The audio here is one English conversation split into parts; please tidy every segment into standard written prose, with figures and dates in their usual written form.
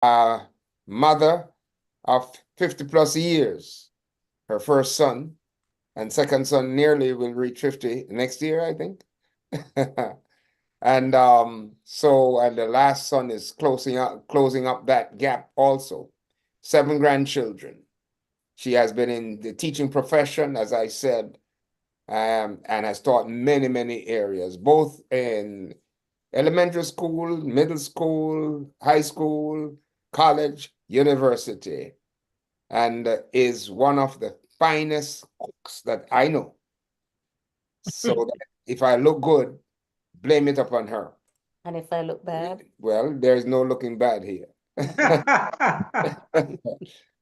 a mother of 50 plus years. Her first son and second son nearly will reach 50 next year, I think. And and the last son is closing up that gap also. 7 grandchildren. She has been in the teaching profession, as I said, and has taught many areas, both in elementary school, middle school, high school, college, university, and is one of the finest cooks that I know. So that if I look good, blame it upon her. And if I look bad? Well, there's no looking bad here.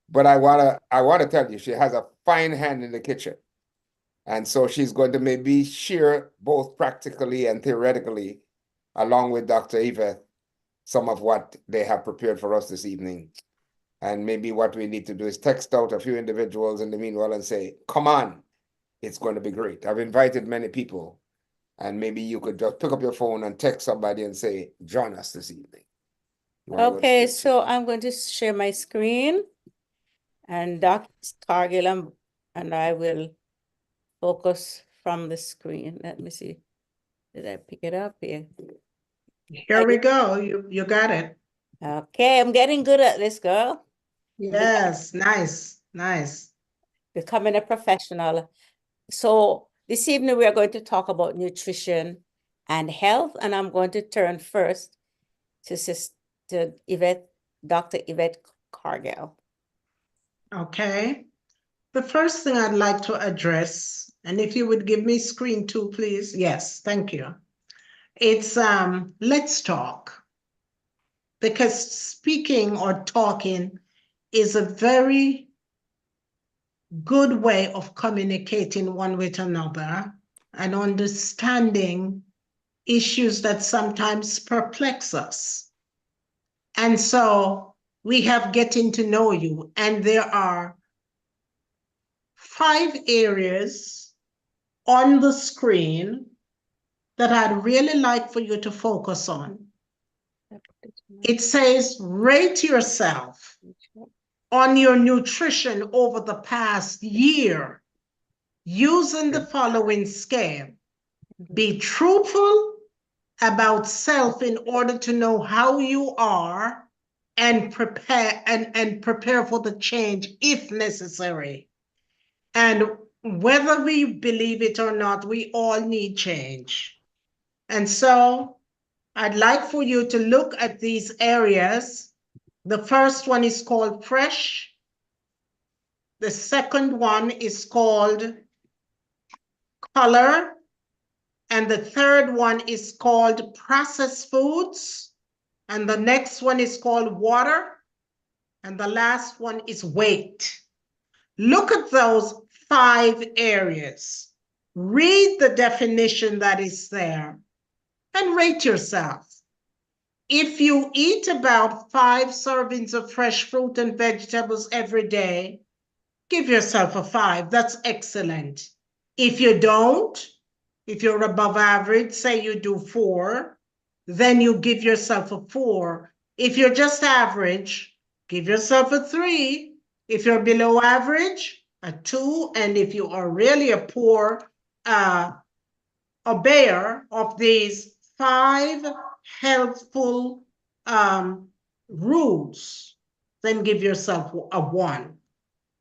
But I wanna tell you, she has a fine hand in the kitchen. And so she's going to maybe share both practically and theoretically, along with Dr. Eveythe, some of what they have prepared for us this evening. And maybe what we need to do is text out a few individuals in the meanwhile and say, come on, it's going to be great. I've invited many people, and maybe you could just pick up your phone and text somebody and say, join us this evening. Okay, so I'm going to share my screen, and Dr. Cargill and I will focus from the screen. Let me see. Did I pick it up here? Here we go. You got it. Okay, I'm getting good at this, girl. Yes, nice. Becoming a professional. So this evening we are going to talk about nutrition and health, and I'm going to turn first to Eveythe, Dr. Eveythe Cargill. Okay. The first thing I'd like to address, and if you would give me screen 2, please. Yes, thank you. It's let's talk. Because speaking or talking is a very good way of communicating one with another and understanding issues that sometimes perplex us. And so we have getting to know you, and there are 5 areas on the screen that I'd really like for you to focus on. It says, rate yourself on your nutrition over the past year using the following scale. Be truthful about self in order to know how you are and prepare for the change if necessary. And whether we believe it or not, we all need change. And so I'd like for you to look at these areas. The first one is called fresh. The second one is called color. And the third one is called processed foods. And the next one is called water. And the last one is weight. Look at those 5 areas. Read the definition that is there and rate yourself. If you eat about 5 servings of fresh fruit and vegetables every day, give yourself a 5. That's excellent. If you don't, if you're above average, say you do 4, then you give yourself a 4. If you're just average, give yourself a 3. If you're below average, a 2. And if you are really a poor obeyer of these 5 helpful rules, then give yourself a 1.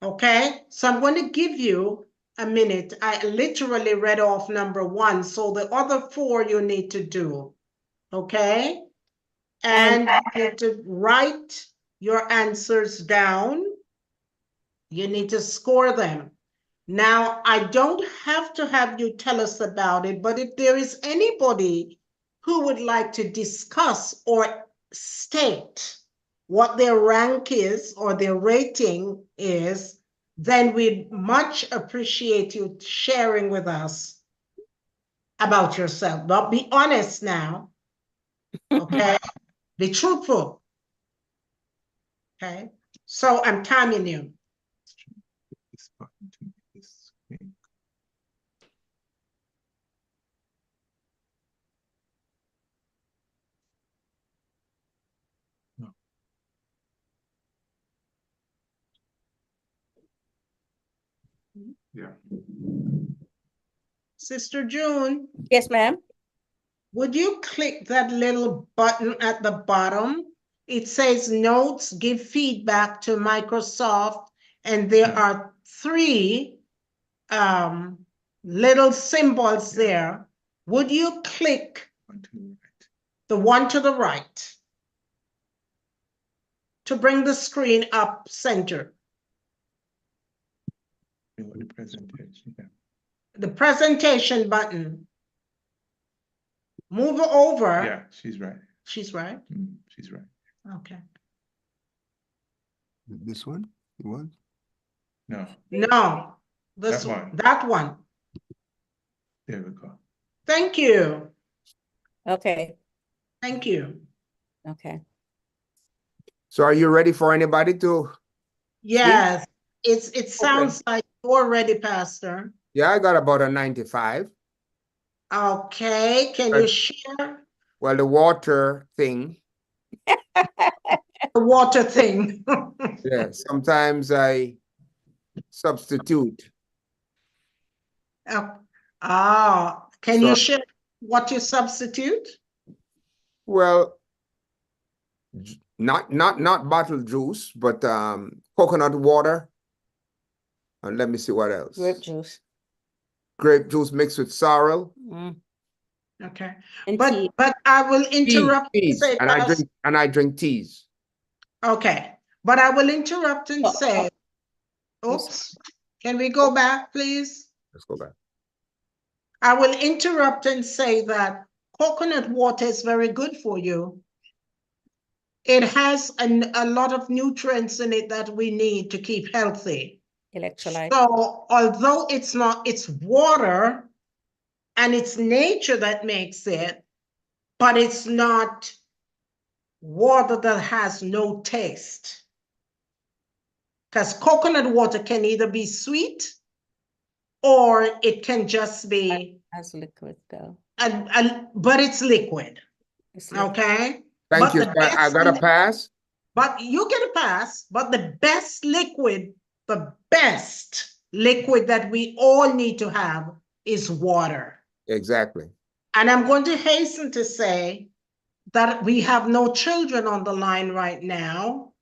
Okay, so I'm going to give you a minute. I literally read off number 1, so the other 4 you need to do. Okay, and you need to write your answers down. You need to score them. Now, I don't have to have you tell us about it, but if there is anybody who would like to discuss or state what their rank is or their rating is, then we'd much appreciate you sharing with us about yourself. But be honest now, okay? Be truthful, okay? So I'm timing you. Yeah. Sister June, Yes, ma'am. would you click that little button at the bottom? It says notes, give feedback to Microsoft, and there Yeah. are three little symbols there. Would you click One to the right. the one to the right to bring the screen up center? You want the presentation, yeah. The presentation button. Move over. Yeah, she's right. She's right. She's right. Okay. This one? You want? No, That one. that one. There we go. Thank you. Okay, Thank you. okay. So are you ready for anybody to? Yes, it sounds like you're ready, Pastor. Yeah, I got about a 95. Okay, can you share Well, the water thing. the water thing? Yeah, sometimes I substitute. Can So- you share what you substitute? Well, not bottled juice, but coconut water. And let me see what else. Grape juice. Grape juice mixed with sorrel. Mm. Okay, And but tea. I will interrupt and Teas. say, And I drink teas. okay, but I will interrupt and Oh, say, oops, can we go back, please? Let's go back. I will interrupt and say that coconut water is very good for you. It has a lot of nutrients in it that we need to keep healthy. Electrolyte. So although it's water and it's nature that makes it, but it's not water that has no taste. Because coconut water can either be sweet or it can just be As liquid though. but it's liquid. It's liquid. Okay. Thank But you. the I got a pass. But you get a pass. But the best liquid that we all need to have is water. Exactly. And I'm going to hasten to say that we have no children on the line right now,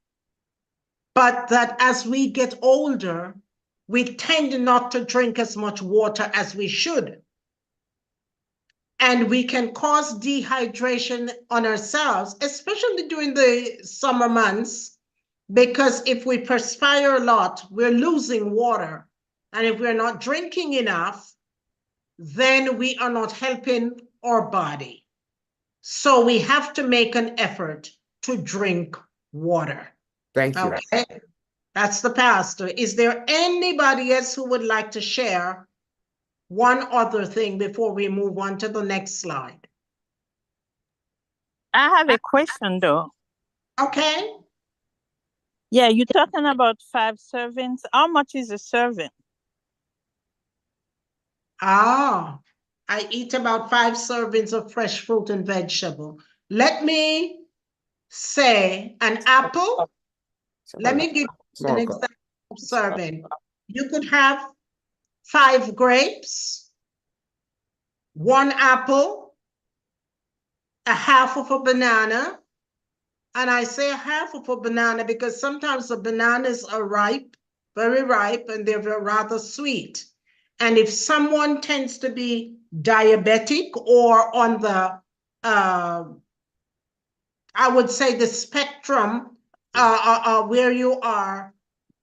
but that as we get older, we tend not to drink as much water as we should. And we can cause dehydration on ourselves, especially during the summer months, because if we perspire a lot, we're losing water. And if we're not drinking enough, then we are not helping our body. So we have to make an effort to drink water. Thank you. Okay, that's the pastor. Is there anybody else who would like to share one other thing before we move on to the next slide? I have a question though. Okay. Yeah, you're talking about 5 servings. How much is a serving? I eat about 5 servings of fresh fruit and vegetable. Let me say an apple. Let me give you an example of serving. You could have 5 grapes, 1 apple, a half of a banana. And I say a half of a banana because sometimes the bananas are ripe, very ripe, and they're rather sweet. And if someone tends to be diabetic or on the, I would say the spectrum where you are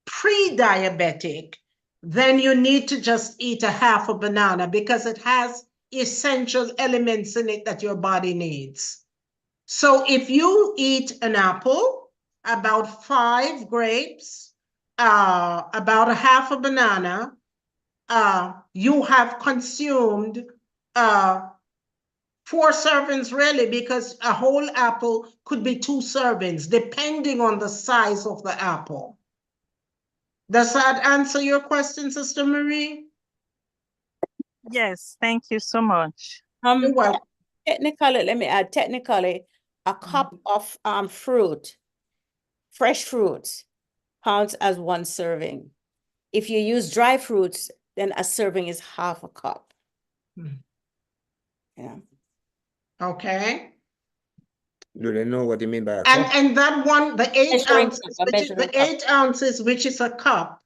pre-diabetic, then you need to just eat a half a banana because it has essential elements in it that your body needs. So if you eat an apple, about 5 grapes, about a half a banana, you have consumed 4 servings really, because a whole apple could be 2 servings depending on the size of the apple. Does that answer your question, Sister Marie? Yes, thank you so much. You're welcome. Technically, let me add, technically, a cup of fruit, fresh fruits, counts as 1 serving. If you use dry fruits, then a serving is half a cup. Hmm. Yeah. Okay. Do they know what you mean by a And cup? and that one, the 8 Measuring ounces, cup, a which is measuring the cup. 8 ounces, which is a cup,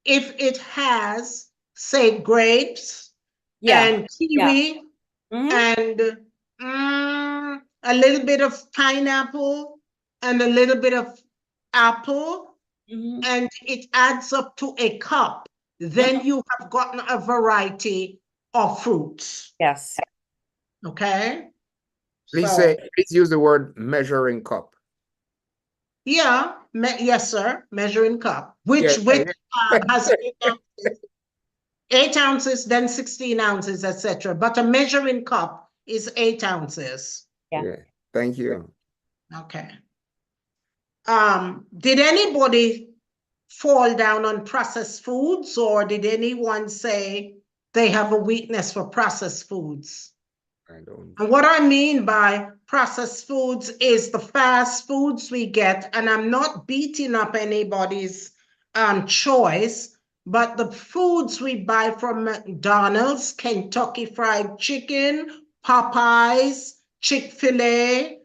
if it has, say, grapes Yeah. and kiwi Mhm. and a little bit of pineapple and a little bit of apple, Mhm. and it adds up to a cup, then you have gotten a variety of fruits. Yes. Okay. Please use the word measuring cup. Yeah, yes, sir. Measuring cup, which has 8 ounces, then 16 ounces, etc. But a measuring cup is 8 ounces. Yeah. Thank you. Okay. Did anybody fall down on processed foods, or did anyone say they have a weakness for processed foods? I don't. And what I mean by processed foods is the fast foods we get, and I'm not beating up anybody's choice, but the foods we buy from McDonald's, Kentucky Fried Chicken, Popeyes, Chick-fil-A,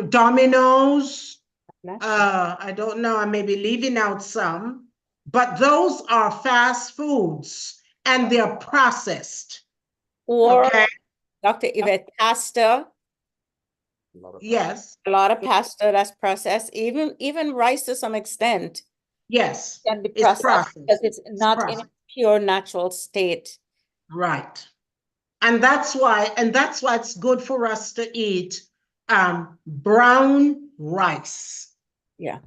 Domino's, I don't know, I may be leaving out some, but those are fast foods and they're processed. Or Okay. Dr. Eveythe, pasta, Yes. a lot of pasta that's processed, even rice to some extent Yes. can be It's processed processed. because it's not in a pure natural state. Right. And that's why it's good for us to eat brown rice. Yeah.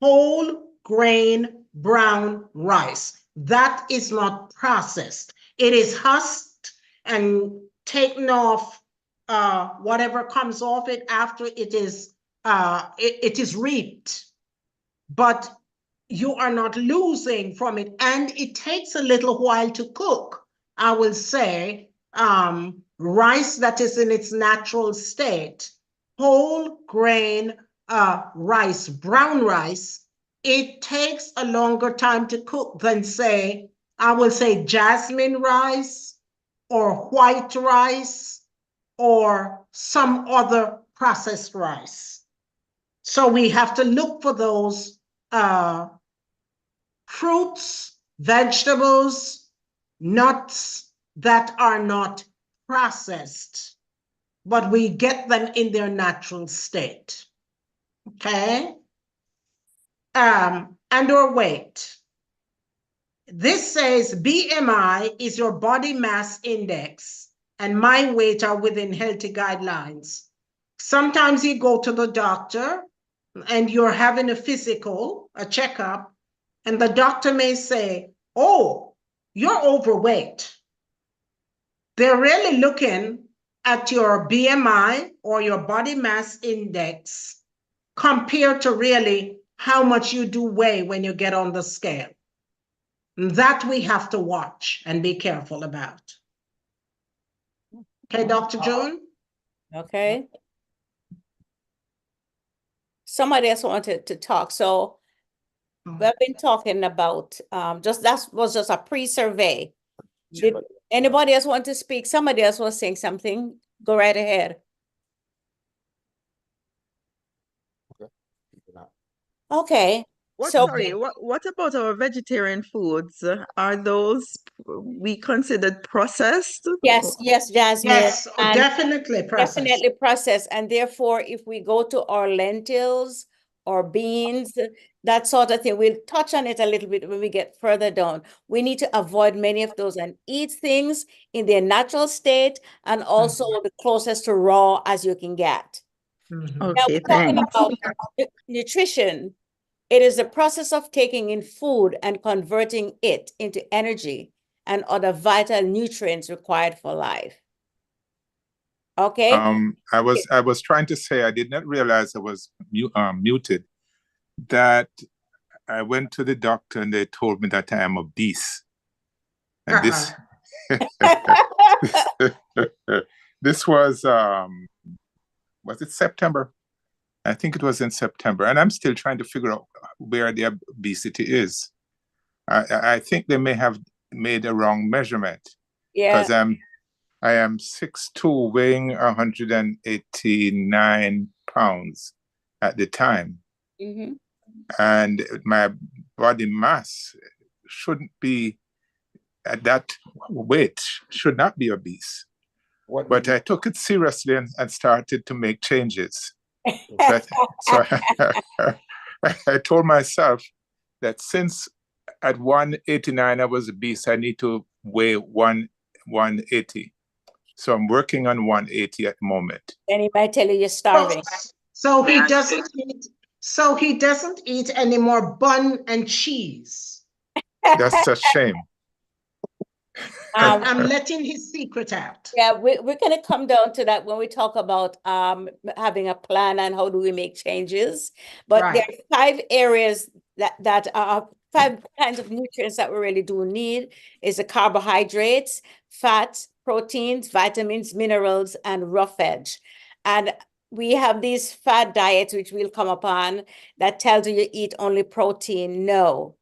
Whole grain brown rice. That is not processed. It is husked and taken off whatever comes off it after it is reaped. But you are not losing from it, and it takes a little while to cook. I will say rice that is in its natural state, whole grain rice, brown rice, it takes a longer time to cook than, say, I will say jasmine rice or white rice or some other processed rice. So we have to look for those fruits, vegetables, nuts that are not processed, but we get them in their natural state. Okay? And or weight. This says BMI is your body mass index, and my weight are within healthy guidelines. Sometimes you go to the doctor and you're having a physical, a checkup, and the doctor may say, oh, you're overweight. They're really looking at your BMI or your body mass index compared to really how much you do weigh when you get on the scale. That we have to watch and be careful about. Okay, Dr. June? Okay. Somebody else wanted to talk. So we've been talking about that was just a pre-survey. Did anybody else want to speak? Somebody else was saying something. Go right ahead. Okay. Sorry, what about our vegetarian foods? Are those we considered processed? Yes, Jasmine. Yes, and definitely processed. definitely processed. And therefore, if we go to our lentils or beans, that sort of thing, we'll touch on it a little bit when we get further down. We need to avoid many of those and eat things in their natural state and also the closest to raw as you can get. Now, Okay, we're talking thanks. about nutrition. It is the process of taking in food and converting it into energy and other vital nutrients required for life. Okay. I was trying to say, I did not realize I was muted, that I went to the doctor and they told me that I am obese. And this was it September? I think it was in September. And I'm still trying to figure out where the obesity is. I think they may have made a wrong measurement, because Yeah. I am 6'2", weighing 189 pounds at the time. Mm-hmm. And my body mass shouldn't be at that weight, should not be obese. What But did I took it seriously and started to make changes. So I told myself that since at 189 I was obese, I need to weigh 180. So I'm working on 180 at the moment. And he might tell you you're starving. So he doesn't eat any more bun and cheese. That's a shame. I'm letting his secret out. Yeah, we're going to come down to that when we talk about having a plan and how do we make changes. But there Right. are 5 areas that are 5 kinds of nutrients that we really do need is the carbohydrates, fats, proteins, vitamins, minerals, and rough edge. And we have these fad diets, which we'll come upon, that tells you eat only protein. No.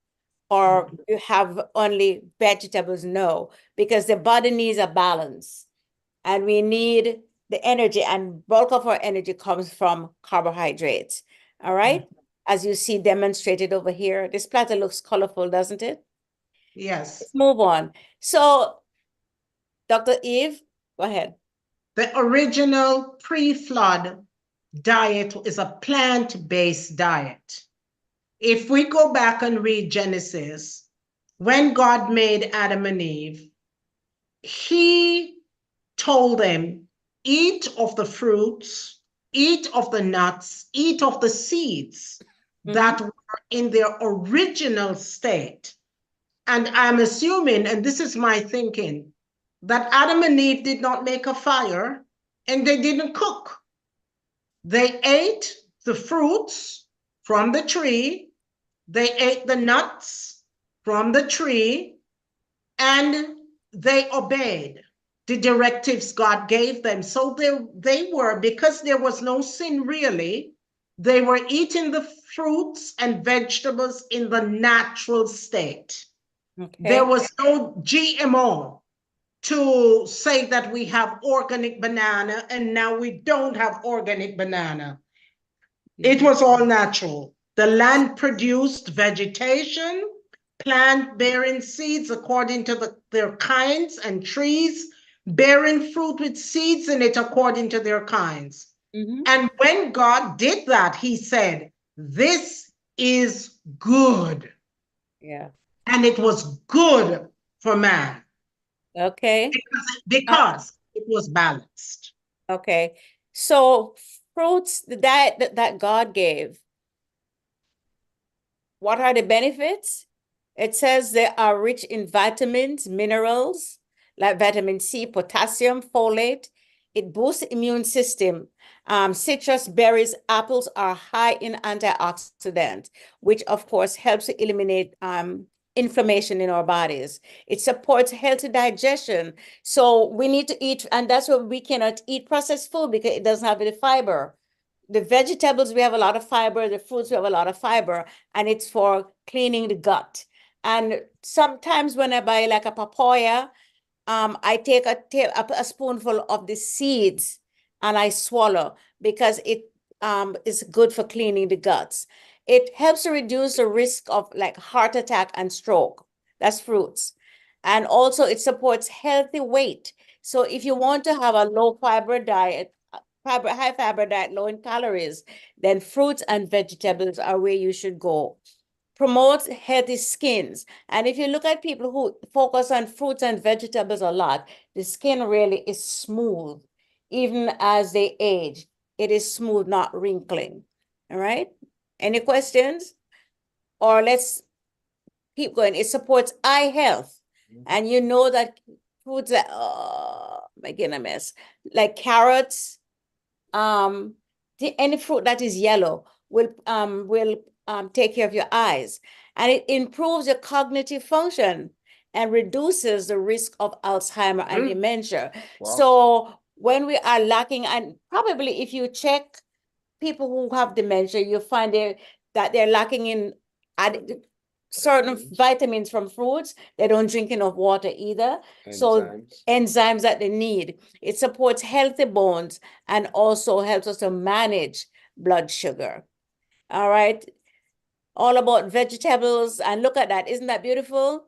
Or you have only vegetables? No, because the body needs a balance and we need the energy, and bulk of our energy comes from carbohydrates. All right. As you see demonstrated over here, this platter looks colorful, doesn't it? Yes. Let's move on. So, Dr. Eve, go ahead. The original pre-flood diet is a plant-based diet. If we go back and read Genesis, when God made Adam and Eve, he told them, eat of the fruits, eat of the nuts, eat of the seeds that were in their original state. And I'm assuming, and this is my thinking, that Adam and Eve did not make a fire and they didn't cook. They ate the fruits from the tree, they ate the nuts from the tree, and they obeyed the directives God gave them. So they were, because there was no sin really, they were eating the fruits and vegetables in the natural state. Okay. There was no GMO to say that we have organic banana and now we don't have organic banana. It was all natural. The land produced vegetation, plant-bearing seeds according to their kinds, and trees bearing fruit with seeds in it according to their kinds. And when God did that, he said, this is good. Yeah. And it was good for man. Okay. Because it was balanced. Okay. So fruits, the diet that God gave, what are the benefits? It says they are rich in vitamins, minerals, like vitamin C, potassium, folate. It boosts the immune system. Citrus, berries, apples are high in antioxidants, which of course helps to eliminate inflammation in our bodies. It supports healthy digestion. So we need to eat, and that's why we cannot eat processed food because it doesn't have the fiber. The vegetables, we have a lot of fiber. The fruits, we have a lot of fiber, and it's for cleaning the gut. And sometimes when I buy like a papaya, I take a spoonful of the seeds and I swallow because it is good for cleaning the guts. It helps to reduce the risk of like heart attack and stroke. That's fruits. And also it supports healthy weight. So if you want to have a low fiber diet, high fiber diet, low in calories, then fruits and vegetables are where you should go. Promotes healthy skins. And if you look at people who focus on fruits and vegetables a lot, the skin really is smooth. Even as they age, it is smooth, not wrinkling. All right. Any questions? Or let's keep going. It supports eye health. And you know that foods that, oh, making a mess, like carrots, any fruit that is yellow will take care of your eyes, and it improves your cognitive function and reduces the risk of Alzheimer and dementia. Wow. So when we are lacking, and probably if you check people who have dementia, you find that they're lacking in add certain vitamins from fruits. They don't drink enough water either. So Enzymes. enzymes that they need. It supports healthy bones and also helps us to manage blood sugar. All right. All about vegetables. And look at that. Isn't that beautiful?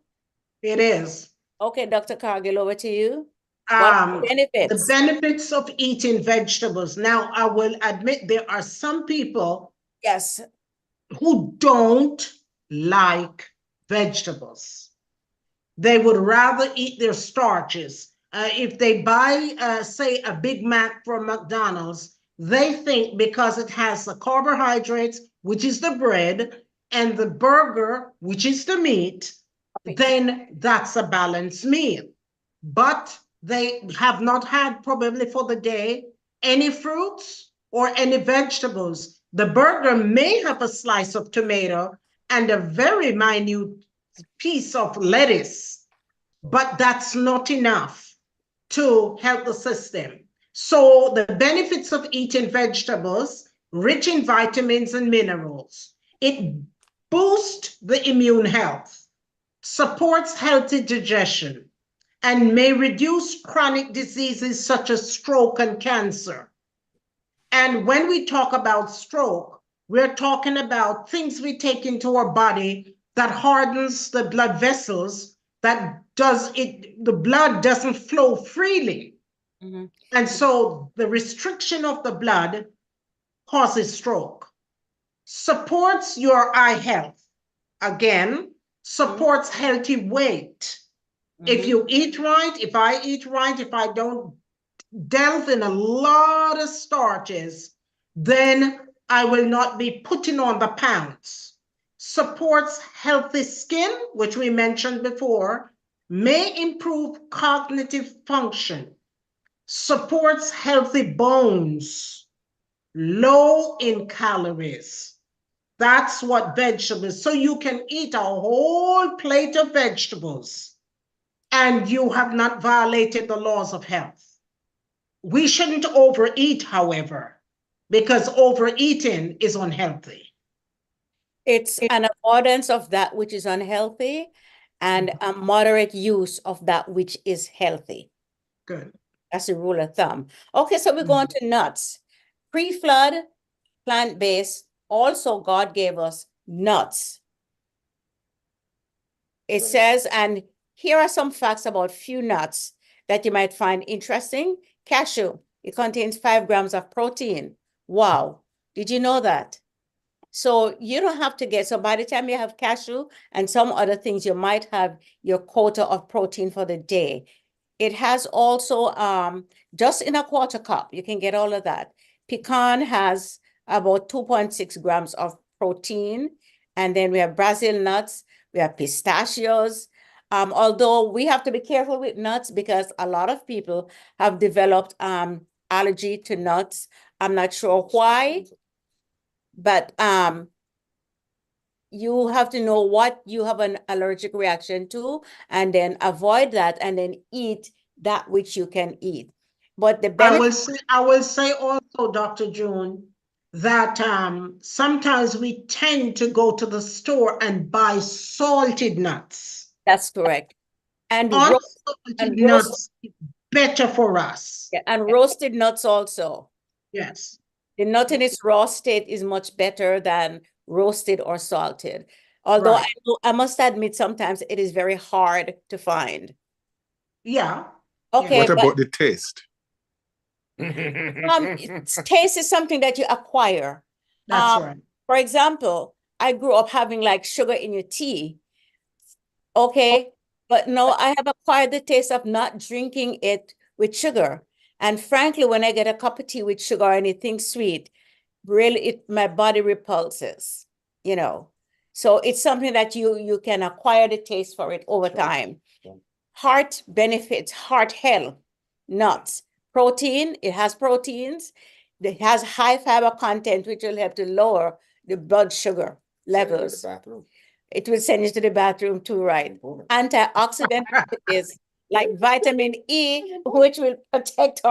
It is. Okay, Dr. Cargill, over to you. What are the The benefits? benefits of eating vegetables. Now, I will admit there are some people Yes. who don't like vegetables. They would rather eat their starches. If they buy, say, a Big Mac from McDonald's, they think because it has the carbohydrates, which is the bread, and the burger, which is the meat, then that's a balanced meal. But they have not had probably for the day any fruits or any vegetables. The burger may have a slice of tomato and a very minute piece of lettuce, but that's not enough to help the system. So the benefits of eating vegetables, rich in vitamins and minerals, it boosts the immune health, supports healthy digestion, and may reduce chronic diseases such as stroke and cancer. And when we talk about stroke, we're talking about things we take into our body that hardens the blood vessels, that does it, the blood doesn't flow freely. Mhm. And so the restriction of the blood causes stroke. Supports your eye health. Again, supports healthy weight. If you eat right, if I eat right, if I don't delve in a lot of starches, then I will not be putting on the pounds. Supports healthy skin, which we mentioned before, may improve cognitive function, supports healthy bones, low in calories. That's what vegetables, so you can eat a whole plate of vegetables and you have not violated the laws of health. We shouldn't overeat, however, because overeating is unhealthy. It's an avoidance of that which is unhealthy and a moderate use of that which is healthy. Good. That's a rule of thumb. Okay, so we're going to nuts. Pre-flood, plant-based. Also, God gave us nuts. It says, and here are some facts about few nuts that you might find interesting. Cashew, it contains 5 grams of protein. Wow, did you know that? So you don't have to get, so by the time you have cashew and some other things, you might have your quota of protein for the day. It has also, just in a quarter cup, you can get all of that. Pecan has about 2.6 grams of protein. And then we have Brazil nuts, we have pistachios. Although we have to be careful with nuts because a lot of people have developed allergy to nuts. I'm not sure why, but you have to know what you have an allergic reaction to and then avoid that and then eat that which you can eat. But the I benefit, will say also, Dr. June, that sometimes we tend to go to the store and buy salted nuts. that's correct. And Unsalted nuts is better for us. roasted nuts also. Yes. The nut in its raw state is much better than roasted or salted. Although Right. I must admit, sometimes it is very hard to find. Yeah. Okay, What but about the taste? taste is something that you acquire. That's right. For example, I grew up having like sugar in your tea. Okay, but no, I have acquired the taste of not drinking it with sugar. And frankly, when I get a cup of tea with sugar or anything sweet, really my body repulses, you know. So it's something that you can acquire the taste for it over time. Heart benefits, heart health, nuts. Protein, it has proteins. It has high fiber content, which will help to lower the blood sugar levels. It will send you to the bathroom too, right? Antioxidant is like vitamin E, which will protect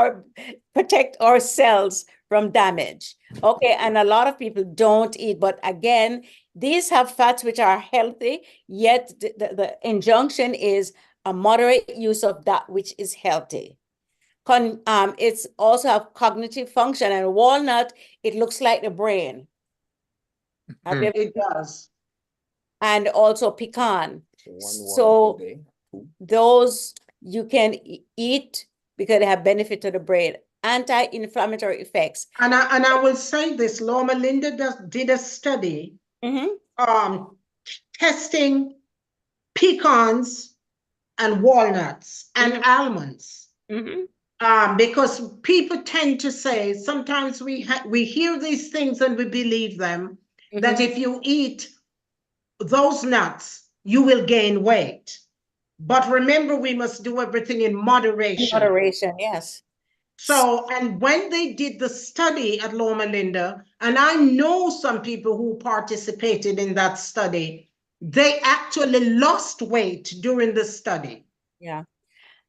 our cells, from damage. Okay, and a lot of people don't eat, but again, these have fats which are healthy, yet the injunction is a moderate use of that which is healthy. It's also have cognitive function, and walnut, it looks like the brain. Have you ever- It does. And also pecan. One So walnut a day. those you can eat because they have benefit to the brain, anti-inflammatory effects. And I will say this, Loma Linda did a study testing pecans and walnuts and almonds. Because people tend to say, sometimes we hear these things and we believe them, that if you eat those nuts, you will gain weight. But remember, we must do everything in moderation. Moderation, yes. So, and when they did the study at Loma Linda, and I know some people who participated in that study, they actually lost weight during the study. Yeah.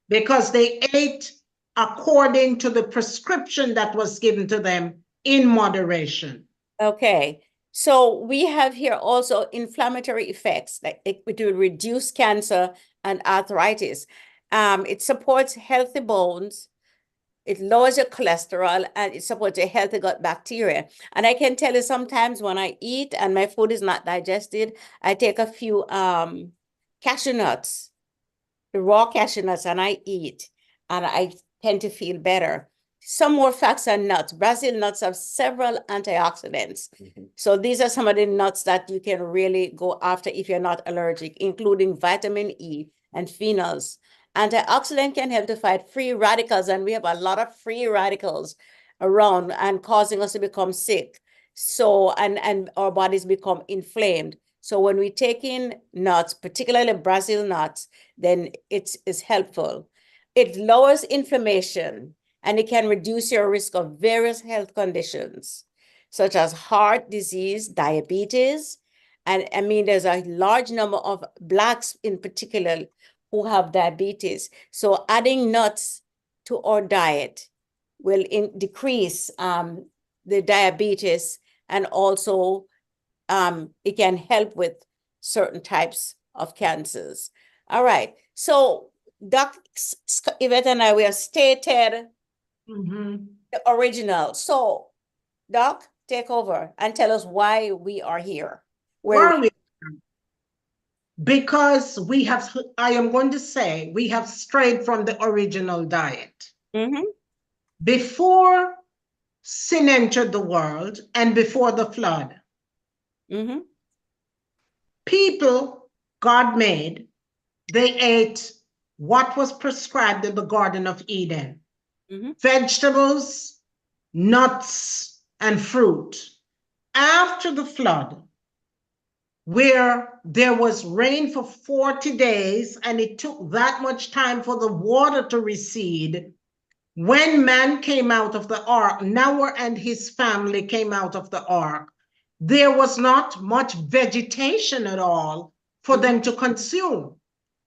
Because they ate according to the prescription that was given to them in moderation. Okay. So we have here also inflammatory effects, like it will reduce cancer and arthritis. It supports healthy bones. It lowers your cholesterol and it supports your healthy gut bacteria. And I can tell you sometimes when I eat and my food is not digested, I take a few cashew nuts, the raw cashew nuts, and I eat, and I tend to feel better. Some more facts on nuts. Brazil nuts have several antioxidants. So these are some of the nuts that you can really go after if you're not allergic, including vitamin E and phenols. Antioxidant can help to fight free radicals, and we have a lot of free radicals around and causing us to become sick. So, and our bodies become inflamed. So when we take in nuts, particularly Brazil nuts, then it's helpful. It lowers inflammation and it can reduce your risk of various health conditions, such as heart disease, diabetes. And I mean, there's a large number of Blacks in particular who have diabetes. So adding nuts to our diet will decrease the diabetes, and also it can help with certain types of cancers. All right. So Dr. Eveythe and I, we have stated the original. So Doc, take over and tell us why we are here. Because we have, I am going to say, we have strayed from the original diet. Before sin entered the world and before the flood, people God made, they ate what was prescribed in the Garden of Eden. Vegetables, nuts, and fruit. After the flood, where there was rain for 40 days and it took that much time for the water to recede, when man came out of the ark, Noah and his family came out of the ark, there was not much vegetation at all for them to consume.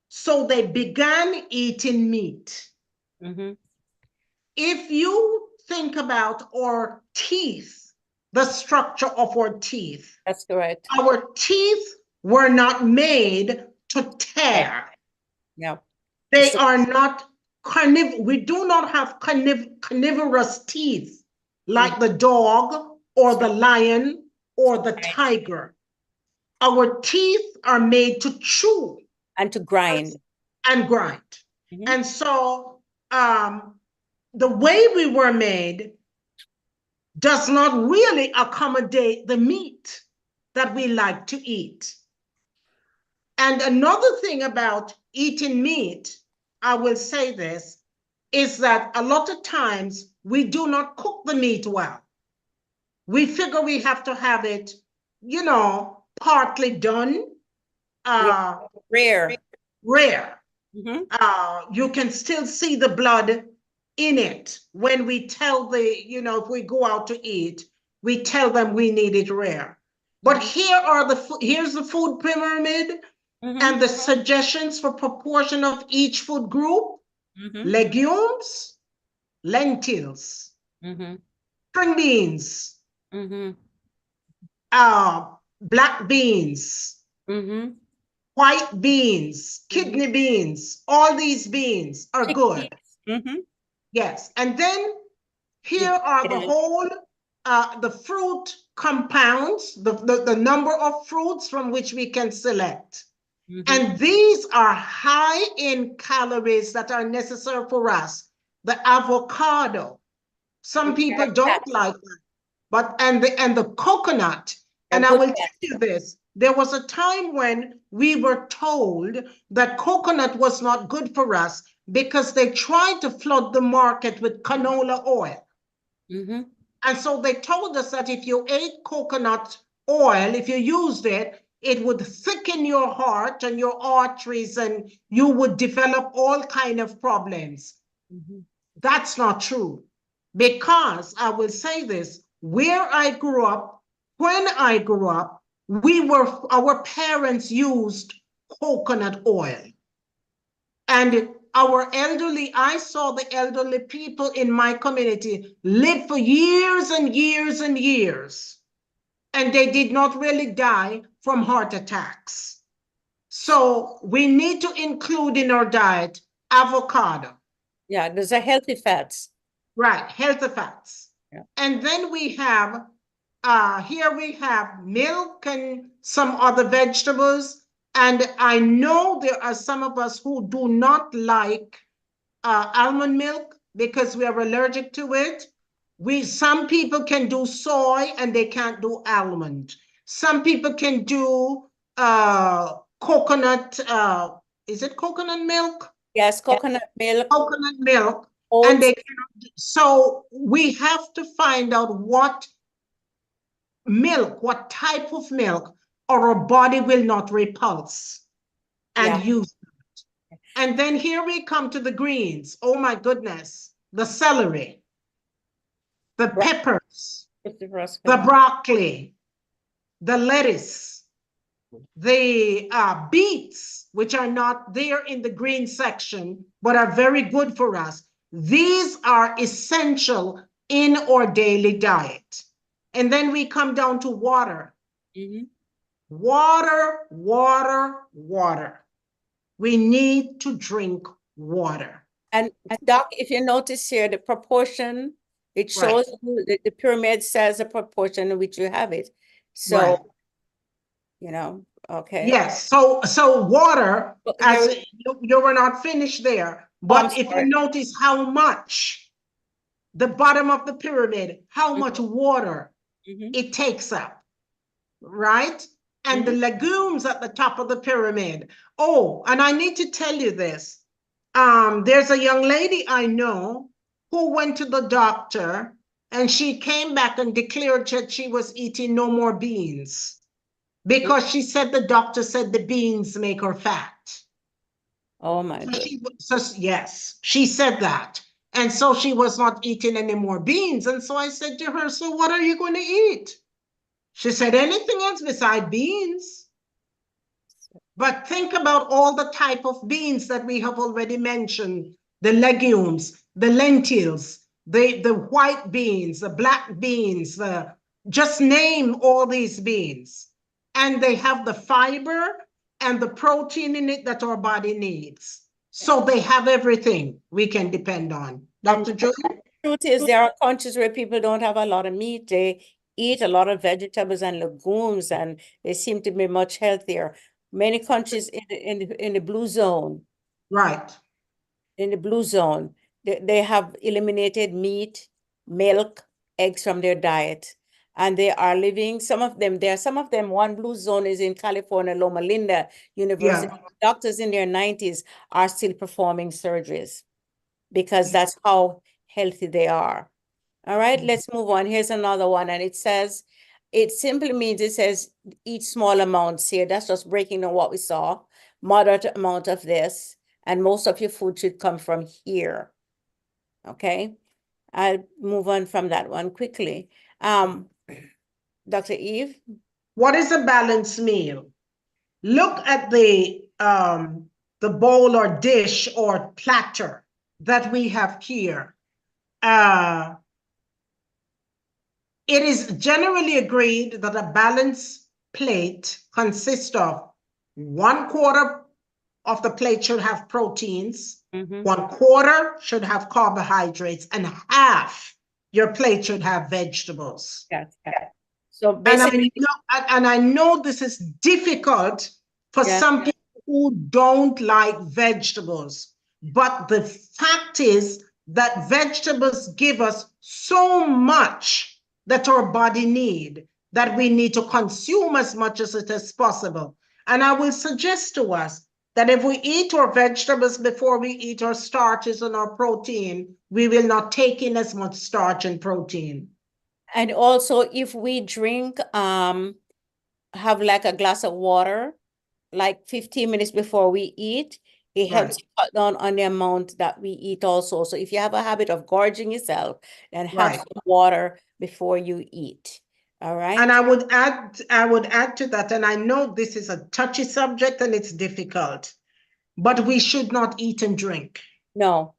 So they began eating meat. If you think about our teeth, the structure of our teeth. That's correct. Our teeth were not made to tear. Yeah. They are not we do not have carnivorous teeth like the dog or the lion or the tiger. Our teeth are made to chew. And to grind. And grind. And so the way we were made does not really accommodate the meat that we like to eat. And another thing about eating meat, I will say this, is that a lot of times we do not cook the meat well. We figure we have to have it, you know, partly done. Rare. You can still see the blood in it when we tell if we go out to eat, we tell them we need it rare. But here's the food pyramid and the suggestions for proportion of each food group: legumes, lentils, string beans, Mm-hmm. black beans, Mm-hmm. white beans, kidney beans, all these beans are good. Mm-hmm. Yes. And then here You- are the whole, the fruit compounds, the number of fruits from which we can select. Mhm. And these are high in calories that are necessary for us. The avocado, some people don't like that, but and the coconut. And I will tell you this, there was a time when we were told that coconut was not good for us because they tried to flood the market with canola oil. Mm-hmm. And so they told us that if you ate coconut oil, if you used it, it would thicken your heart and your arteries and you would develop all kind of problems. Mm-hmm. That's not true. Because I will say this, where I grew up, when I grew up, our parents used coconut oil. And our elderly, I saw the elderly people in my community live for years and years and years. And they did not really die from heart attacks. So we need to include in our diet avocado. Yeah, those are healthy fats. Right, healthy fats. Yeah. And then we have, here we have milk and some other vegetables. And I know there are some of us who do not like almond milk because we are allergic to it. Some people can do soy and they can't do almond. Some people can do coconut, is it coconut milk? Yes, coconut milk. Coconut milk. Oats. And they cannot. So we have to find out what milk, what type of milk our body will not repulse and use. And then here we come to the greens. Oh my goodness. The celery, the peppers, the broccoli, the lettuce, the beets, which are not there in the green section, but are very good for us. These are essential in our daily diet. And then we come down to water. Mm-hmm. Water, water, water. We need to drink water. And Doc, if you notice here, the proportion, it shows the pyramid says the proportion in which you have it. So, you know, okay. Yes. So water, as you were not finished there, but if you notice how much the bottom of the pyramid, how much water it takes up, right? And the legumes at the top of the pyramid. Oh, and I need to tell you this. There's a young lady I know who went to the doctor and she came back and declared that she was eating no more beans because she said the doctor said the beans make her fat. Oh my goodness. Yes, she said that. And so she was not eating any more beans. And so I said to her, so what are you going to eat? She said, anything else beside beans. But think about all the type of beans that we have already mentioned, the legumes, the lentils, the white beans, the black beans, just name all these beans. And they have the fiber and the protein in it that our body needs. So they have everything we can depend on. Dr. Joy? The truth is there are countries where people don't have a lot of meat. They eat a lot of vegetables and legumes and they seem to be much healthier. Many countries in the blue zone. Right. In the blue zone, they have eliminated meat, milk, eggs from their diet. And they are living, some of them, one blue zone is in California, Loma Linda University. Yeah. Doctors in their 90s are still performing surgeries because that's how healthy they are. All right, let's move on. Here's another one. And it says, it simply means, it says, eat small amounts here. That's just breaking down what we saw. Moderate amount of this. And most of your food should come from here. Okay, I'll move on from that one quickly. Dr. Eve? What is a balanced meal? Look at the bowl or dish or platter that we have here. It is generally agreed that a balanced plate consists of 1/4 of the plate should have proteins, 1/4 should have carbohydrates, and half your plate should have vegetables. Yes. So And basically, I know this is difficult for some people who don't like vegetables, but the fact is that vegetables give us so much that our body need, that we need to consume as much as it is possible. And I will suggest to us that if we eat our vegetables before we eat our starches and our protein, we will not take in as much starch and protein. and also if we drink, have like a glass of water, like 15 minutes before we eat, it helps cut down on the amount that we eat also. So if you have a habit of gorging yourself, then have some water before you eat. All right. And I would add to that, and I know this is a touchy subject and it's difficult, but we should not eat and drink. No.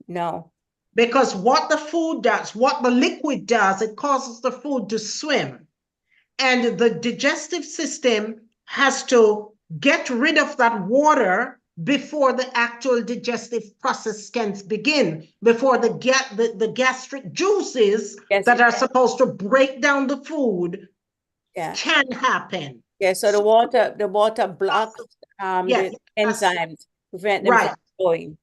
Because what the food does, what the liquid does, it causes the food to swim. And the digestive system has to get rid of that water before the actual digestive process can begin, before the gastric juices that are supposed to break down the food can happen. Yeah, so the water blocks the enzymes, prevent them from going.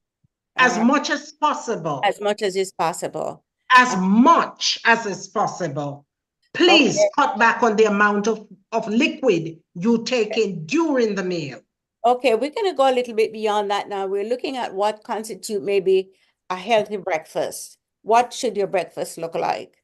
As much as possible. As much as is possible. As much as is possible. Please cut back on the amount of liquid you take in during the meal. Okay, we're going to go a little bit beyond that now. We're looking at what constitute maybe a healthy breakfast. What should your breakfast look like?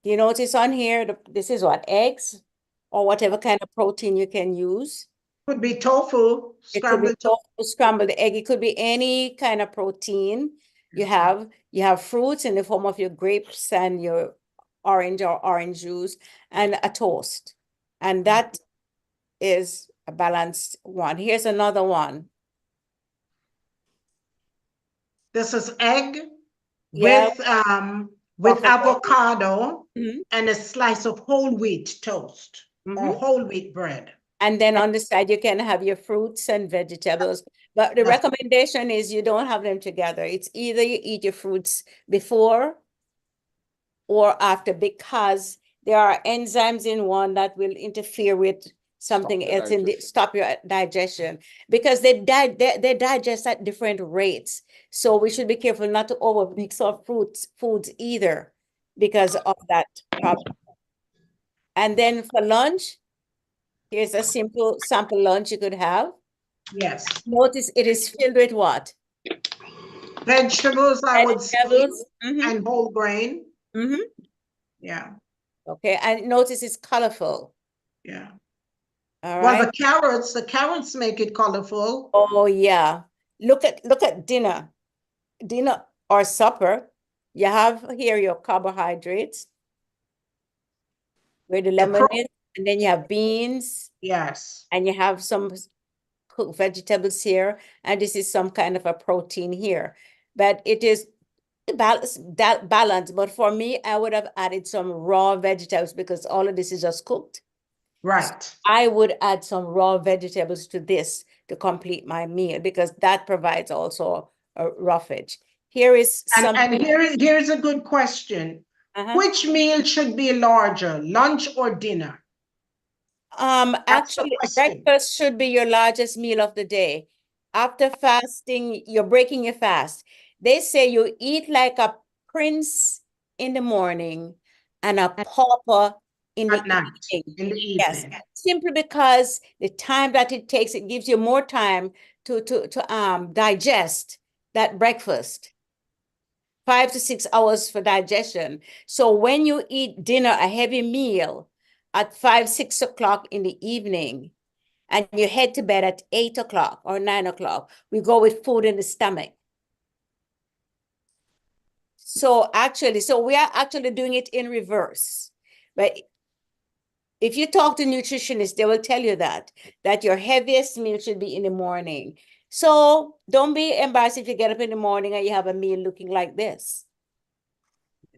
You notice on here, this is what, eggs or whatever kind of protein you can use. Could be tofu, scrambled tofu, scrambled egg. It could be any kind of protein. You have fruits in the form of your grapes and your orange or orange juice and a toast. And that is a balanced one. Here's another one. This is egg with avocado and a slice of whole wheat toast or whole wheat bread. And then on the side, you can have your fruits and vegetables. But the recommendation is you don't have them together. It's either you eat your fruits before or after, because there are enzymes in one that will interfere with something else and stop your digestion, because they digest at different rates. So we should be careful not to over mix our foods either because of that problem. And then for lunch, here's a simple sample lunch you could have. Yes. Notice it is filled with what? Vegetables, I would say, and whole grain. Yeah. Okay, and notice it's colorful. Yeah. All right. Well, the carrots make it colorful. Oh yeah. Look at dinner or supper. You have here your carbohydrates, where the lemon is, and then you have beans. Yes. And you have some cooked vegetables here, and this is some kind of a protein here. But it is balance. But for me, I would have added some raw vegetables because all of this is just cooked. Right. So I would add some raw vegetables to this to complete my meal, because that provides also a roughage. Here is and here's a good question. Which meal should be larger, lunch or dinner? Actually, breakfast should be your largest meal of the day. After fasting, you're breaking your fast. They say you eat like a prince in the morning and a pauper in the evening. Yes, simply because the time that it takes, it gives you more time to digest that breakfast. 5 to 6 hours for digestion. So when you eat dinner, a heavy meal at 5, 6 o'clock in the evening, and you head to bed at 8 o'clock or 9 o'clock, we go with food in the stomach. So we are actually doing it in reverse. But if you talk to nutritionists, they will tell you that your heaviest meal should be in the morning. So don't be embarrassed if you get up in the morning and you have a meal looking like this.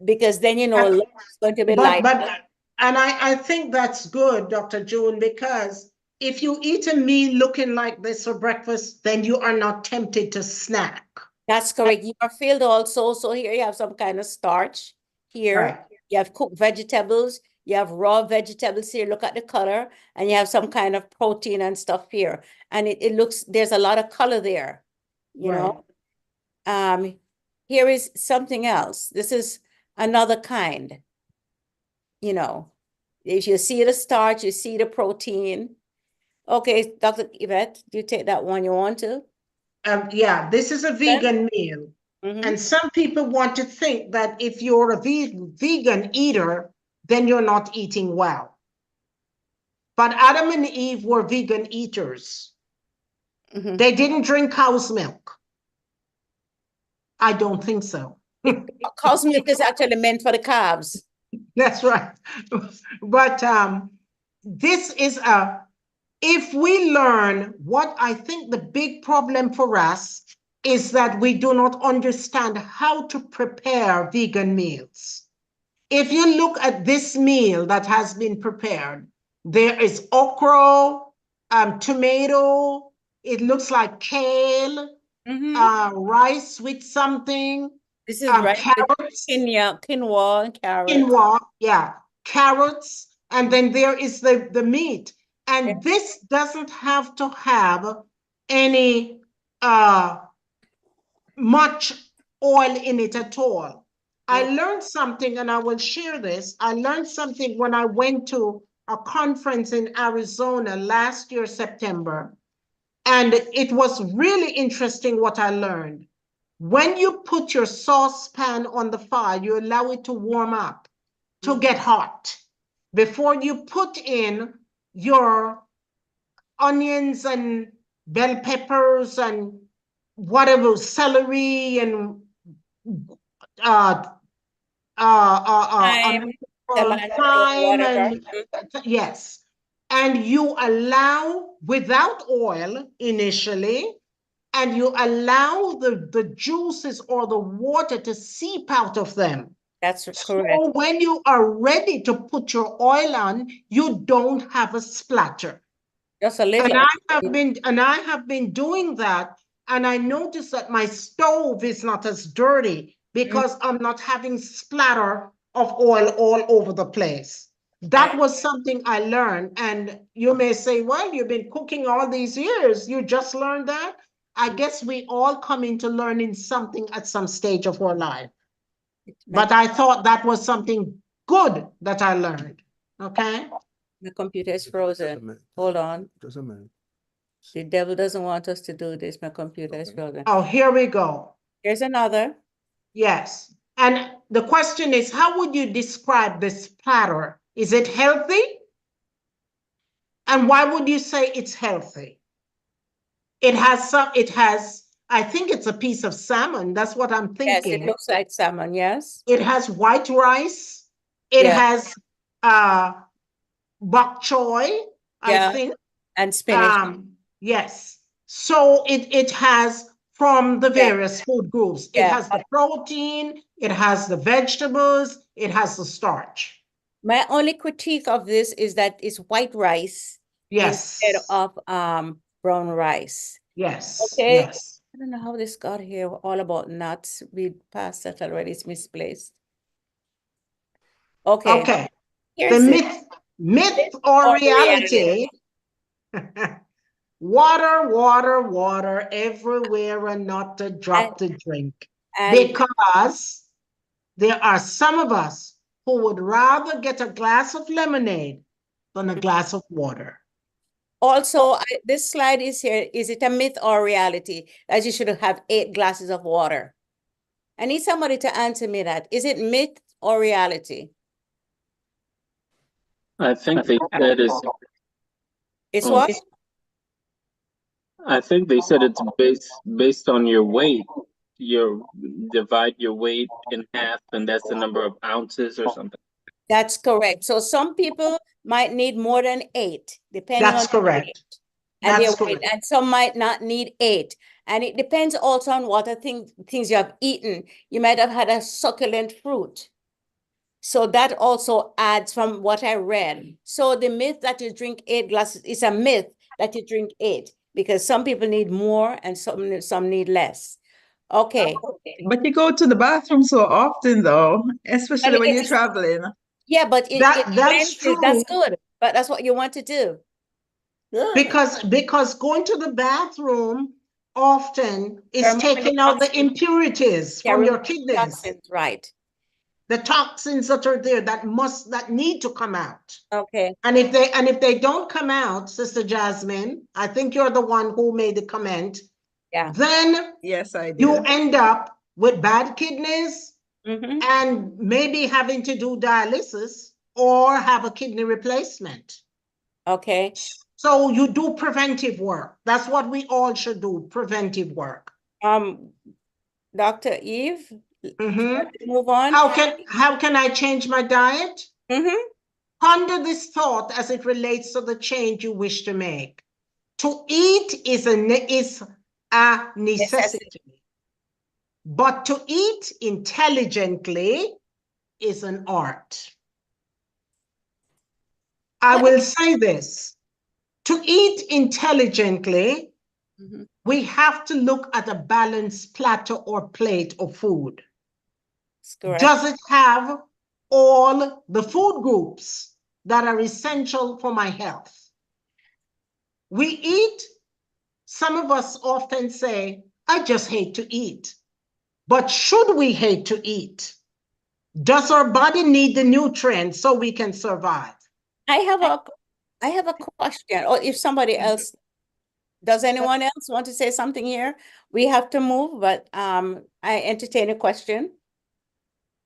because then you know And- lunch is going to be But, light. and I think that's good, Dr. June, because if you eat a meal looking like this for breakfast, then you are not tempted to snack. That's correct. You are filled also. So here you have some kind of starch here. Right. You have cooked vegetables. You have raw vegetables here. Look at the color. And you have some kind of protein and stuff here. And it looks, there's a lot of color there, you know. Here is something else. This is another kind, you know. If you see the starch, you see the protein. Okay, Dr. Eveythe, do you take that one you want to? Yeah, this is a vegan meal. Mhm. And some people want to think that if you're a vegan eater, then you're not eating well. But Adam and Eve were vegan eaters. Mhm. They didn't drink cow's milk. I don't think so. Cow's milk is actually meant for the calves. That's right. But this is if we learn what I think the big problem for us is that we do not understand how to prepare vegan meals. If you look at this meal that has been prepared, there is okra, tomato, it looks like kale, rice with something, This is right. carrots, Quinoa and carrots. quinoa, yeah, carrots, and then there is the meat. And this doesn't have to have any much oil in it at all. I learned something, and I will share this. I learned something when I went to a conference in Arizona last year, September. And it was really interesting what I learned. When you put your saucepan on the fire, you allow it to warm up, to get hot, before you put in your onions and bell peppers and whatever, celery and Thyme, thyme, whatever. and yes. And you allow without oil initially, and you allow the juices or the water to seep out of them. That's correct. So when you are ready to put your oil on, you don't have a splatter. Just a little. And I have been doing that, and I noticed that my stove is not as dirty because I'm not having splatter of oil all over the place. That was something I learned. And you may say, well, you've been cooking all these years. You just learned that? I guess we all come into learning something at some stage of our life. But I thought that was something good that I learned. Okay? The computer is frozen. Hold on. Just a minute. The devil doesn't want us to do this. My computer is frozen. Oh, here we go. Here's another. Yes. And the question is, how would you describe this platter? Is it healthy? And why would you say it's healthy? It has, I think it's a piece of salmon. That's what I'm Yes, thinking. it looks like salmon, yes. It has white rice. It has bok choy, I think. And spinach. Yes. So it has from the various food groups. It has the protein, it has the vegetables, it has the starch. My only critique of this is that it's white rice instead of brown rice. Yes. Okay. Yes. I don't know how this got here. All about nuts. We passed that already. It's misplaced. Okay. Okay. Here's The myth or reality. Water, water, water everywhere and not a drop to drink. Because there are some of us who would rather get a glass of lemonade than a glass of water. Also, this slide is here. Is it a myth or reality that you should have 8 glasses of water? I need somebody to answer me that. Is it myth or reality? I think they said it's what? I think they said it's based on your weight. You divide your weight in half, and that's the number of ounces or something. That's correct. So some people might need more than 8, depending That's on correct. And That's their weight, correct. and some might not need 8. And it depends also on what things you have eaten. You might have had a succulent fruit. So that also adds from what I read. So the myth that you drink 8 glasses is a myth that you drink 8, because some people need more and some need less. Okay. But you go to the bathroom so often, though, especially But when you're it's- traveling. Yeah, but That's cleanses. true. That's good. But that's what you want to do. Because going to the bathroom often is Remove the taking out the toxins. impurities Yeah, from your remove the kidneys, toxins, right. the toxins that are there that need to come out. Okay. And if they don't come out, Sister Jasmine, I think you're the one who made the comment. Yeah. Then Yes, I do. you end up with bad kidneys Mm-hmm. and maybe having to do dialysis or have a kidney replacement. Okay. So you do preventive work. That's what we all should do, preventive work. Dr. Eve, Mhm. move on. How can I change my diet? Mm-hmm. Ponder this thought as it relates to the change you wish to make. To eat is a necessity, but to eat intelligently is an art. I will say this. To eat intelligently, Mm-hmm. we have to look at a balanced platter or plate of food. That's correct. Does it have all the food groups that are essential for my health? We eat, some of us often say, I just hate to eat. But should we hate to eat? Does our body need the nutrients so we can survive? I have a question, or if somebody else, does anyone else want to say something here? We have to move, but I entertain a question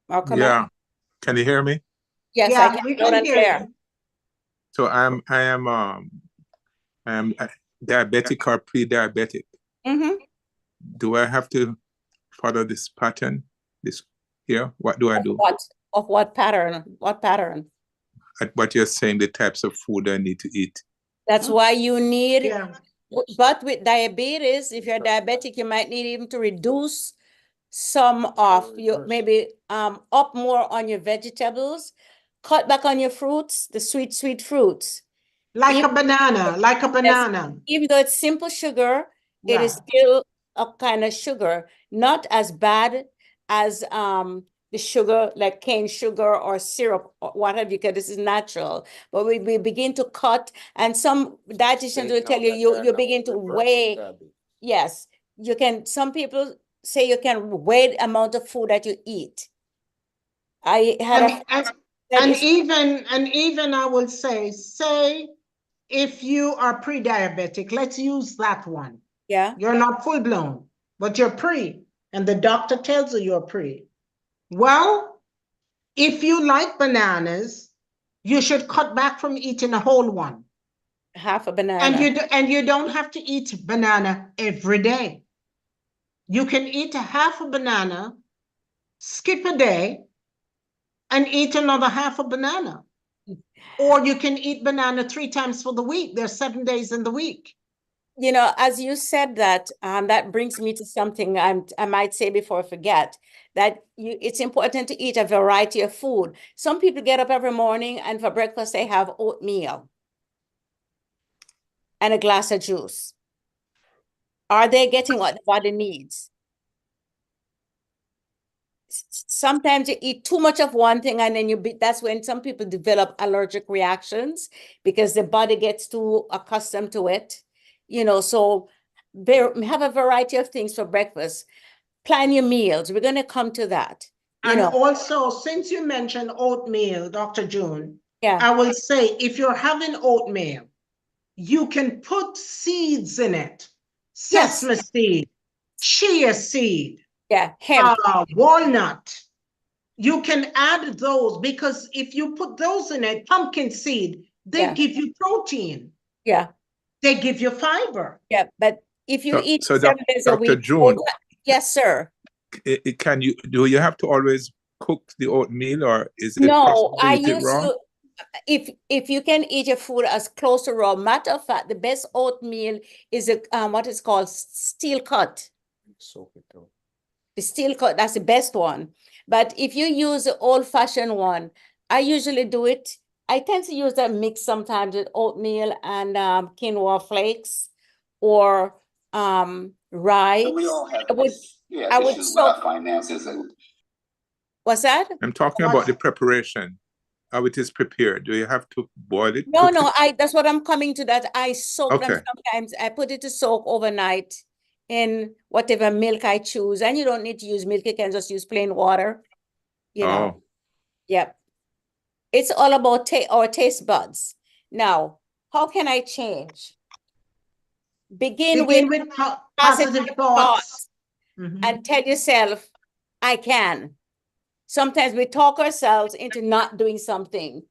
or comment. Yeah. Can you hear me? Yes, Yeah, I can we loud can and hear clear. you. So I am diabetic or pre-diabetic. Mm-hmm. Do I have to follow this pattern? This here? What do I do? Of what pattern? What pattern? At what you're saying, the types of food I need to eat. That's why you need, Yeah. but with diabetes, if you're diabetic, you might need even to reduce some of your, maybe up more on your vegetables, cut back on your fruits, the sweet fruits. Like a banana, like a banana. Even though it's simple sugar, it is Yeah. still a kind of sugar, not as bad as the sugar, like cane sugar or syrup or whateve, because this is natural. But we begin to cut, and some dietitians will tell you begin to weigh. Yes, you can. Some people say you can weigh the amount of food that you eat. I had and even I will say if you are pre-diabetic, let's use that one. Yeah. You're not full-blown, but you're pre, and the doctor tells you you're pre. Well, if you like bananas, you should cut back from eating a whole one. Half a banana. And you don't have to eat banana every day. You can eat a half a banana, skip a day, and eat another half a banana. Or you can eat banana 3 times for the week. There's 7 days in the week. You know, as you said that, that brings me to something I might say before I forget, that it's important to eat a variety of food. Some people get up every morning and for breakfast they have oatmeal and a glass of juice. Are they getting what the body needs? Sometimes you eat too much of one thing and then that's when some people develop allergic reactions because the body gets too accustomed to it. You know, so have a variety of things for breakfast. Plan your meals. We're going to come to that. Also, since you mentioned oatmeal, Dr. June, yeah, I will say if you're having oatmeal, you can put seeds in it. Sesame seed, chia seed, hemp, walnut. You can add those because if you put those in it, pumpkin seed, they give you protein. Yeah. They give you fiber. Yeah, but if you eat 7 days a week. Dr. June. Yes, sir. Do you have to always cook the oatmeal, or is it no, I use to, if you can eat your food as close to raw. Matter of fact, the best oatmeal is what is called steel cut. The steel cut, that's the best one. But if you use the old-fashioned one, I usually do it. I tend to use that mix sometimes with oatmeal and quinoa flakes or rye. We all have I would issues with soak. our finances. What's that? I'm talking about the preparation, how it is prepared. Do you have to boil it? No, cook no, it? that's what I'm coming to, that I soak them Okay. sometimes. I put it to soak overnight in whatever milk I choose. And you don't need to use milk, you can just use plain water, you know. Oh, Yep. It's all about our taste buds. Now, how can I change? Begin with Begin with positive positive thoughts thoughts. Mhm. and tell yourself, I can. Sometimes we talk ourselves into not doing something.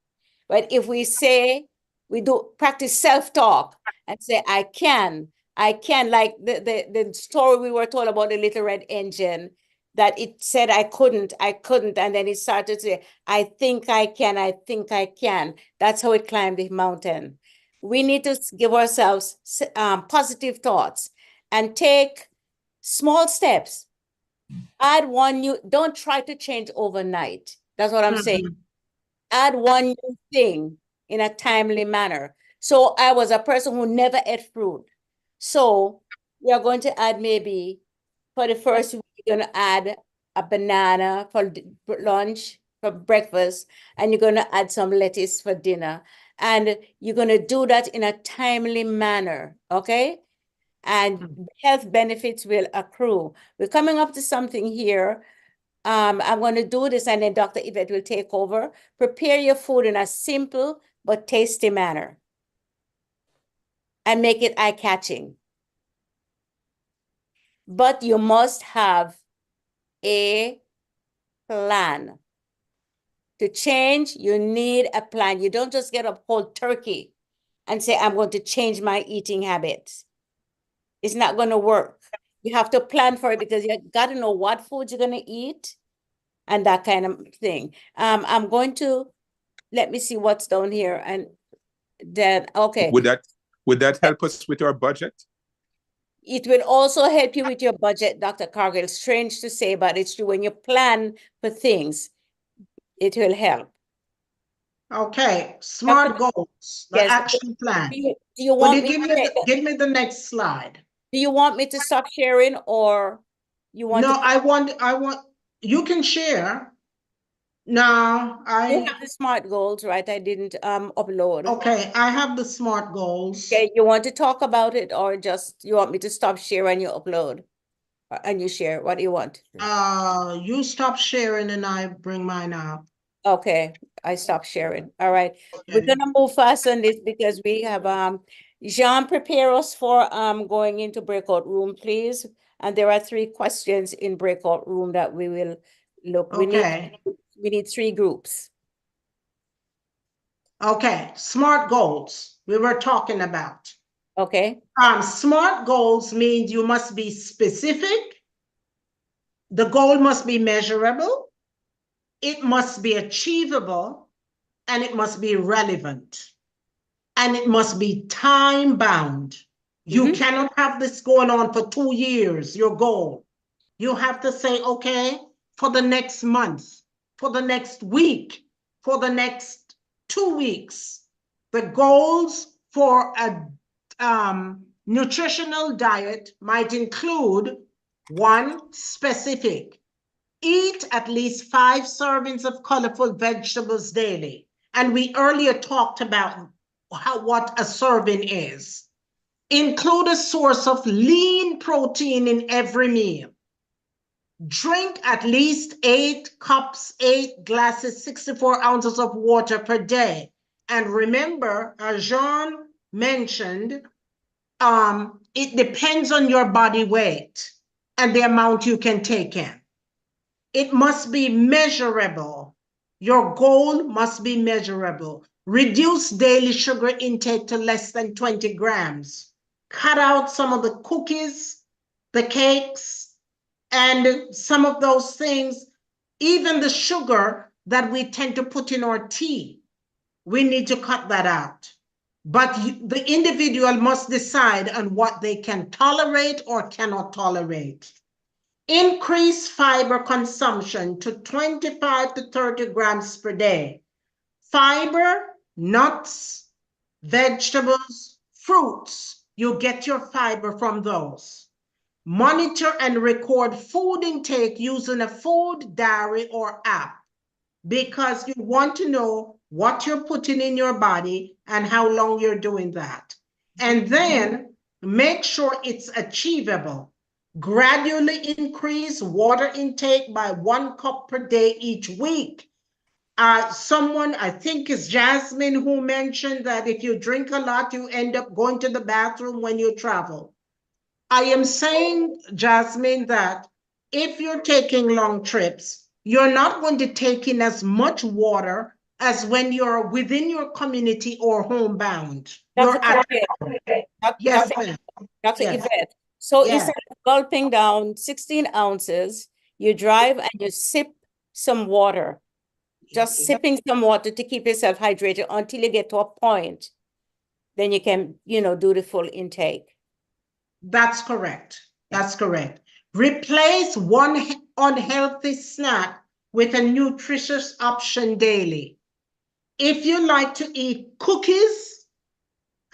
But if we say, we do practice self-talk and say, I can, like the story we were told about the little red engine, that it said, I couldn't, and then it started to say, I think I can, I think I can. That's how it climbed the mountain. We need to give ourselves positive thoughts and take small steps. Add one new, don't try to change overnight. That's what I'm saying. Add one new thing in a timely manner. So I was a person who never ate fruit. So we are going to add, maybe for the first week, you're going to add a banana for lunch, for breakfast, and you're going to add some lettuce for dinner. And you're going to do that in a timely manner, okay? And health benefits will accrue. We're coming up to something here. I'm going to do this, and then Dr. Eveythe will take over. Prepare your food in a simple but tasty manner and make it eye-catching. But you must have a plan. To change, you need a plan. You don't just get up cold turkey and say, I'm going to change my eating habits. It's not going to work. You have to plan for it, because you got to know what food you're going to eat and that kind of thing. I'm going to, let me see what's down here. And then, okay. Would that help us with our budget? It will also help you with your budget, Dr. Cargill. Strange to say, but it's true. When you plan for things, it will help. Okay, SMART goals, the Yes. action plan. Do you Would want you me give to me give me the next slide? do you want me to stop sharing, or you want No, to? I want, you can share. No, You have the SMART goals, right? I didn't upload. okay, I have the SMART goals. Okay, you want to talk about it, or just you want me to stop sharing, you upload and you share? What do you want? You stop sharing and I bring mine up. Okay, I stop sharing. All right. We're Okay. gonna move fast on this because we have Jean, prepare us for going into breakout room, please. And there are 3 questions in breakout room that we will look. Okay. We need 3 groups. Okay, SMART goals we were talking about. Okay. SMART goals means you must be specific. The goal must be measurable. It must be achievable, and it must be relevant, and it must be time bound. You cannot have this going on for 2 years, your goal. You have to say, okay, for the next month, for the next week, for the next 2 weeks, the goals for a nutritional diet might include 1, specific. Eat at least 5 servings of colorful vegetables daily. And we earlier talked about what a serving is. Include a source of lean protein in every meal. Drink at least 8 cups, 8 glasses, 64 ounces of water per day. And remember, as Jean mentioned, it depends on your body weight and the amount you can take in. It must be measurable. Your goal must be measurable. Reduce daily sugar intake to less than 20 grams. Cut out some of the cookies, the cakes, and some of those things, even the sugar that we tend to put in our tea. We need to cut that out. But the individual must decide on what they can tolerate or cannot tolerate. Increase fiber consumption to 25 to 30 grams per day. Fiber, nuts, vegetables, fruits, you get your fiber from those. Monitor and record food intake using a food diary or app, because you want to know what you're putting in your body and how long you're doing that. And then make sure it's achievable. Gradually increase water intake by 1 cup per day each week. Someone, I think it's Jasmine, who mentioned that if you drink a lot, you end up going to the bathroom when you travel. I am saying, Jasmine, that if you're taking long trips, you're not going to take in as much water as when you're within your community or homebound. You're at yes, ma'am. Dr. Yes. Eveythe. So Yes. instead of gulping down 16 ounces, you drive and you sip some water, just sipping some water to keep yourself hydrated until you get to a point. Then you can, do the full intake. That's correct. That's correct. Replace one unhealthy snack with a nutritious option daily. If you like to eat cookies,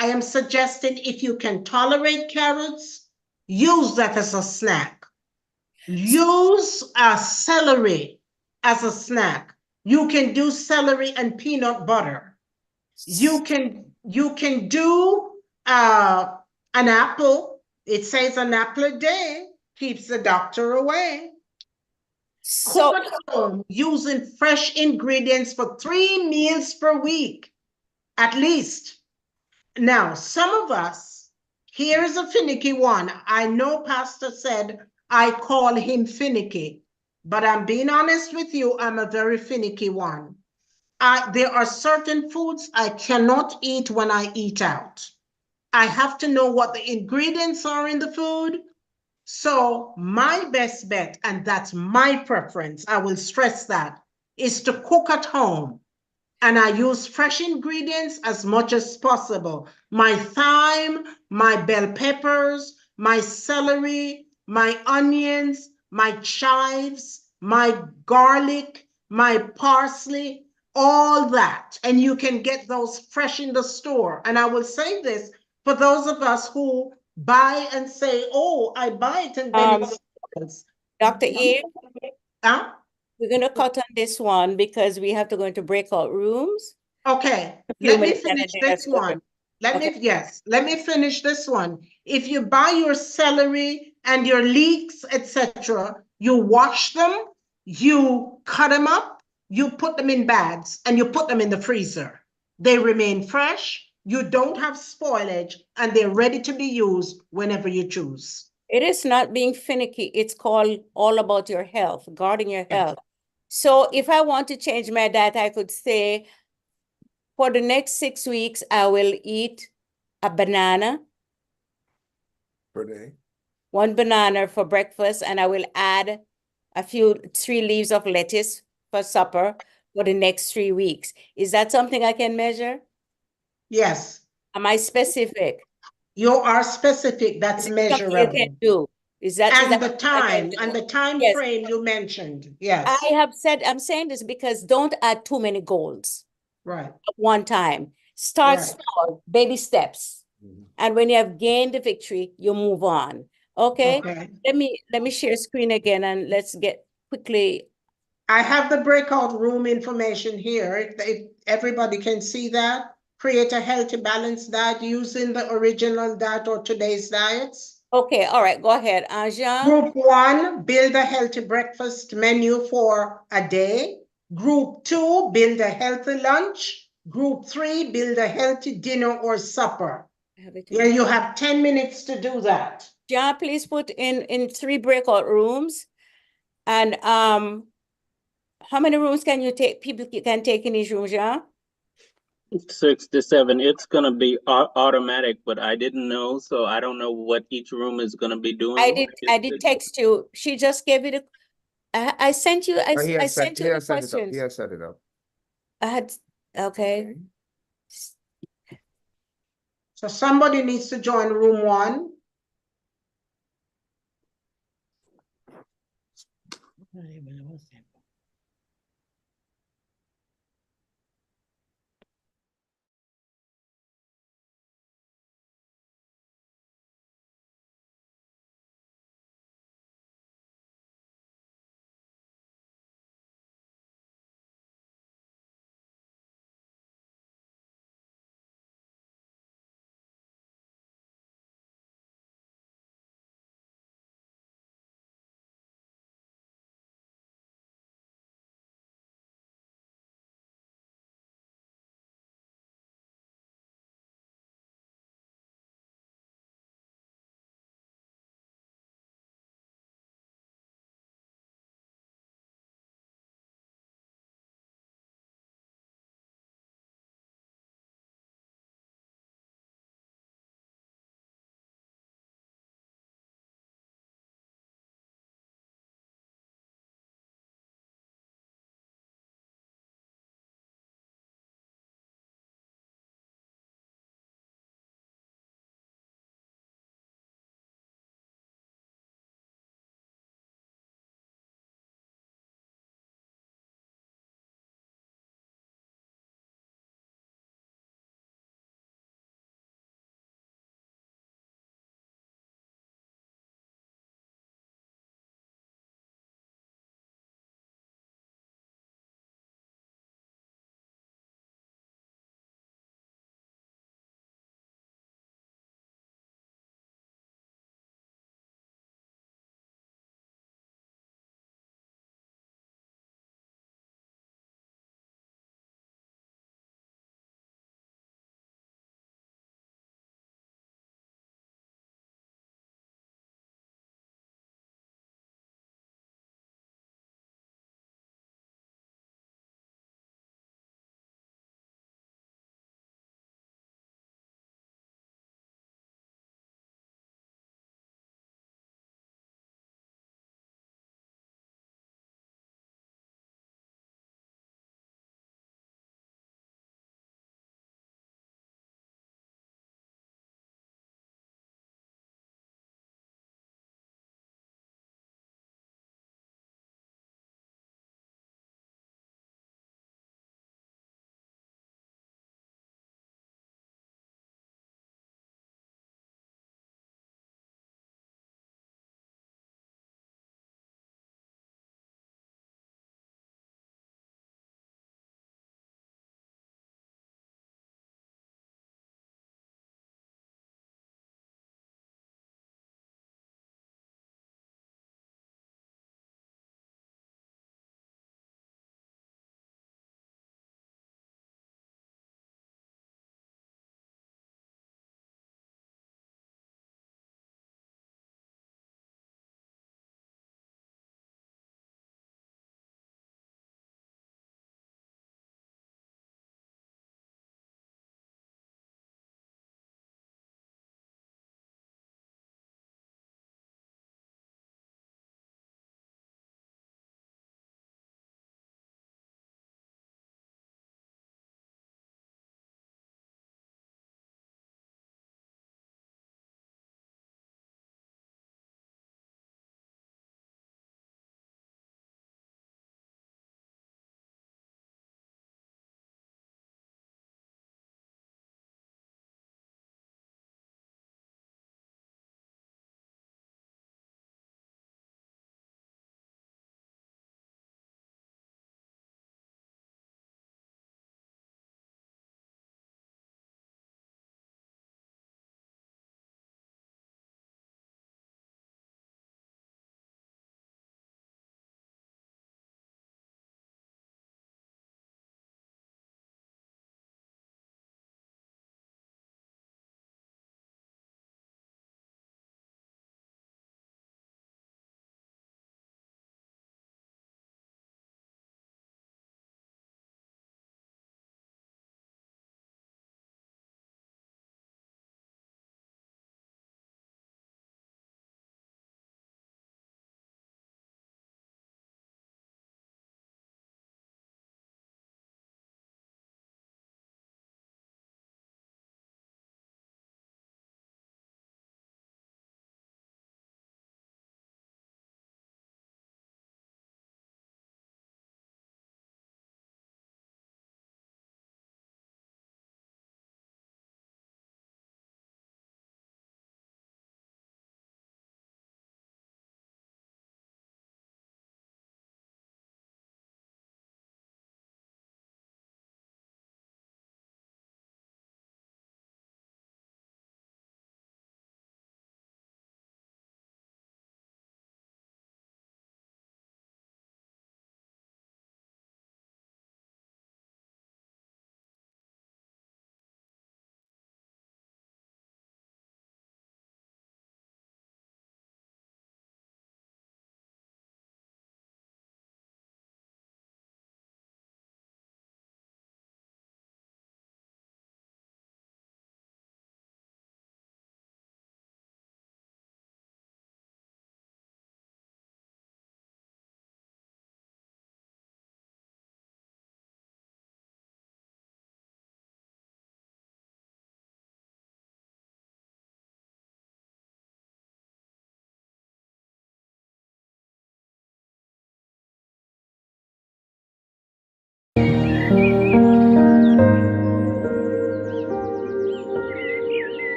I am suggesting, if you can tolerate carrots, use that as a snack. Use a celery as a snack. You can do celery and peanut butter. You can do an apple. It says an apple a day keeps the doctor away. So Cook at home using fresh ingredients for 3 meals per week, at least. Now, some of us, here's a finicky one. I know Pastor said I call him finicky, but I'm being honest with you, I'm a very finicky one. There are certain foods I cannot eat when I eat out. I have to know what the ingredients are in the food. So my best bet, and that's my preference, I will stress that, is to cook at home. And I use fresh ingredients as much as possible. My thyme, my bell peppers, my celery, my onions, my chives, my garlic, my parsley, all that. And you can get those fresh in the store. And I will say this for those of us who buy and say, oh, I buy it and then it spoils. Dr. Eve, Huh? we're going to cut on this one because we have to go into breakout rooms. Okay, few let me minutes and finish then this let's go. one. Let Okay. me finish this one. If you buy your celery and your leeks, etc., you wash them, you cut them up, you put them in bags, and you put them in the freezer. They remain fresh, you don't have spoilage, and they're ready to be used whenever you choose. It is not being finicky. It's called all about your health, guarding your health. So if I want to change my diet, I could say for the next 6 weeks, I will eat a banana, Per day. 1 banana for breakfast, and I will add 3 leaves of lettuce for supper for the next 3 weeks. Is that something I can measure? Yes, Am I specific? you are specific, that's Is it something you measurable. can do? Is that And the something I can time, do? and the time Yes. frame you mentioned, yes. I'm saying this because don't add too many goals Right. at one time. Start Right. small, baby steps. And when you have gained the victory, you move on. Okay? Okay. Let me share screen again and let's get quickly. I have the breakout room information here. If everybody can see that. Create a healthy, balanced diet using the original diet or today's diets. Okay, all right, go ahead, Anja. Group 1, build a healthy breakfast menu for a day. Group 2, build a healthy lunch. Group 3, build a healthy dinner or supper. Yeah, you have 10 minutes to do that. John, please put in 3 breakout rooms. And how many rooms can you take? People can take in each room, John? 6 to 7. It's gonna be automatic, but I didn't know, so I don't know what each room is gonna be doing. I did text you. She just gave it I sent you. I sent you the questions. He has set it up. I had okay. So somebody needs to join room 1.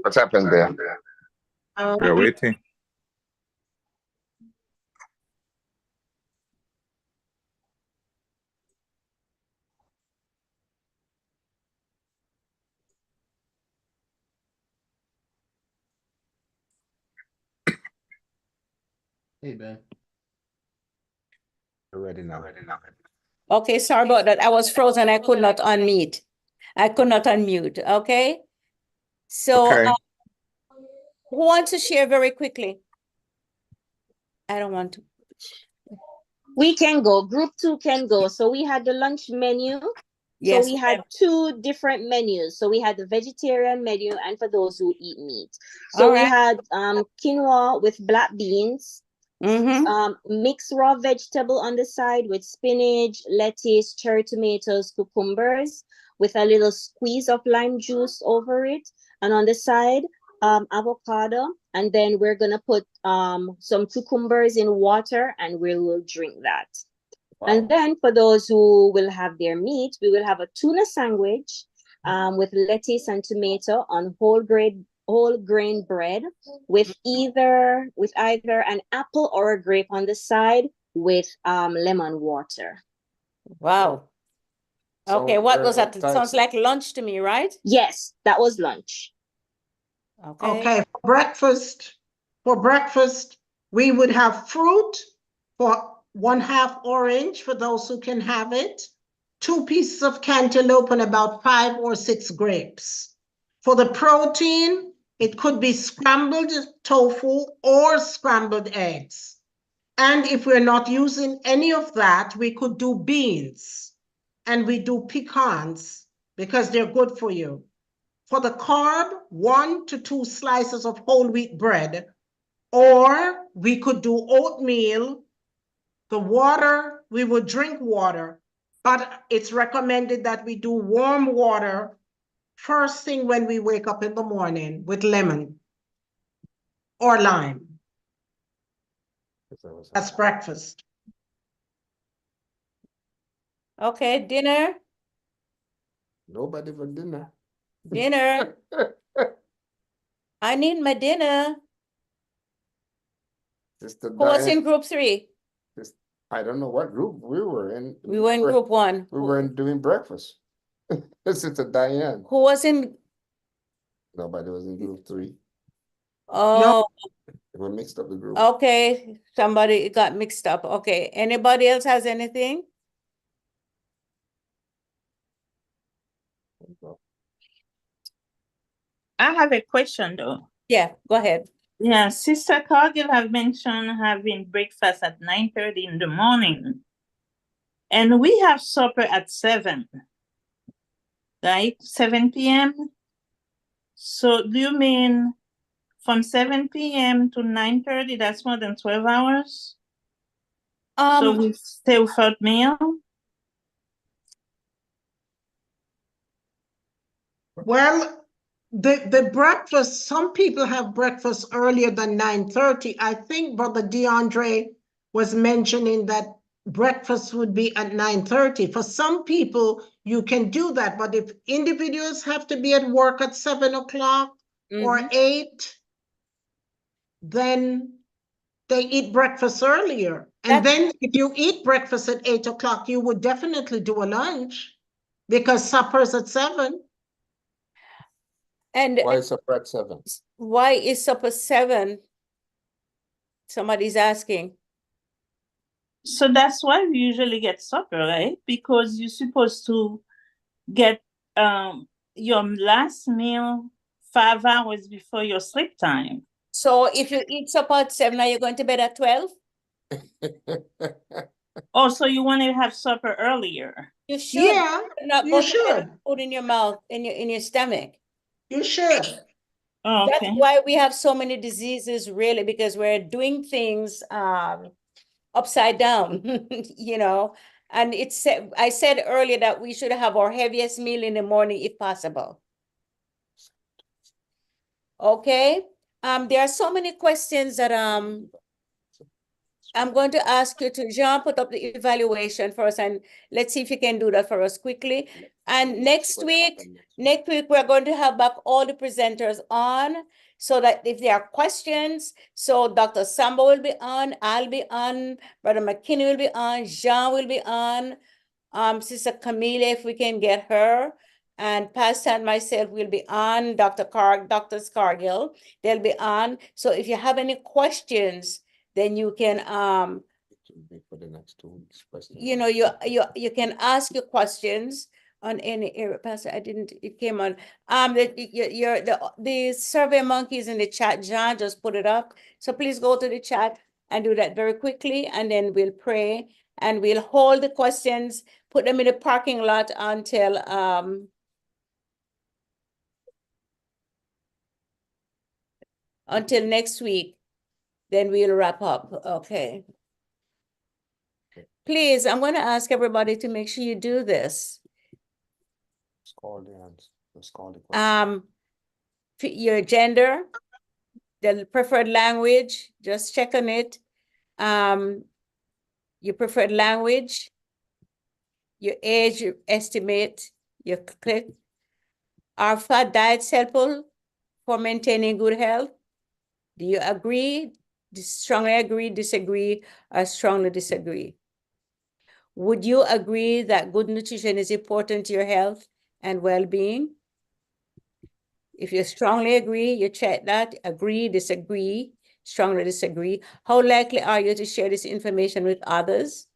What's happened there? We're waiting. Hey, Ben. You're ready now. Okay, sorry about that. I was frozen. I could not unmute. I could not unmute. Okay. So, Okay. who wants to share very quickly? I don't want to. We can go. Group 2 can go. So we had the lunch menu. Yes, So we had 2 different menus. So we had the vegetarian menu and for those who eat meat. So All we right. had quinoa with black beans, mixed raw vegetable on the side with spinach, lettuce, cherry tomatoes, cucumbers, with a little squeeze of lime juice over it. And on the side, avocado. And then we're gonna put some cucumbers in water and we will drink that. Wow. And then for those who will have their meat, we will have a tuna sandwich with lettuce and tomato on whole grain bread with either an apple or a grape on the side with lemon water. Wow. So Okay, what was that? what It type- sounds like lunch to me, right? Yes, that was lunch. Okay. Okay, for breakfast, we would have fruit for 1/2 orange for those who can have it, 2 pieces of cantaloupe and about 5 or 6 grapes. For the protein, it could be scrambled tofu or scrambled eggs. And if we're not using any of that, we could do beans and we do pecans because they're good for you. For the carb, 1 to 2 slices of whole wheat bread, or we could do oatmeal. The water, we would drink water, but it's recommended that we do warm water first thing when we wake up in the morning with lemon or lime. That's breakfast. Okay, dinner. Nobody for dinner. Dinner. I need my dinner. Sister Who was Diane, in group 3? I don't know what group we were in. We were in group 1. We weren't doing breakfast. Sister Diane. Who was in? Nobody was in group 3. Oh, We mixed up the group. okay. Somebody got mixed up. Okay. Anybody else has anything? I have a question though. Yeah, go ahead. Yeah, Sister Cargill have mentioned having breakfast at 9:30 in the morning. And we have supper at 7, right? 7 p.m. So do you mean from 7 p.m. to 9:30, that's more than 12 hours? So we stay without meal? Well, the breakfast, some people have breakfast earlier than 9:30. I think Brother DeAndre was mentioning that breakfast would be at 9:30. For some people, you can do that, but if individuals have to be at work at 7 o'clock or 8, then they eat breakfast earlier. And then if you eat breakfast at 8 o'clock, you would definitely do a lunch because supper's at 7. And Why is supper at 7? why is supper 7? Somebody's asking. So that's why we usually get supper, right? Because you're supposed to get your last meal 5 hours before your sleep time. So if you eat supper at 7, are you going to bed at 12? Oh, so you want to have supper earlier? You should. Yeah, Not you go to bed should. with food in your mouth, in your stomach. You should. Oh, That's okay. why we have so many diseases, really, because we're doing things upside down, you know. And I said earlier that we should have our heaviest meal in the morning if possible. Okay. There are so many questions that I'm going to ask you to, Jean, put up the evaluation for us, and let's see if you can do that for us quickly. And next week, we're going to have back all the presenters on, so that if there are questions, so Dr. Samba will be on, I'll be on, Brother McKinney will be on, Jean will be on, Sister Camille, if we can get her, and Pastor and myself will be on, Dr. Cargill, they'll be on. So if you have any questions, then you can, For the next 2 weeks, question. you know, you can ask your questions on any area. Pastor, it came on. The Survey Monkey is in the chat. John just put it up. So please go to the chat and do that very quickly, and then we'll pray and we'll hold the questions, put them in the parking lot until next week. Then we'll wrap up. Okay. Please, I'm going to ask everybody to make sure you do this. Let's call the answer. Let's call the question. Your gender, the preferred language, just check on it. Your preferred language, your age, your estimate, your click. Are fat diets helpful for maintaining good health? Do you agree? Strongly agree, disagree, or strongly disagree? Would you agree that good nutrition is important to your health and well-being? If you strongly agree, you check that. Agree, disagree, strongly disagree. How likely are you to share this information with others?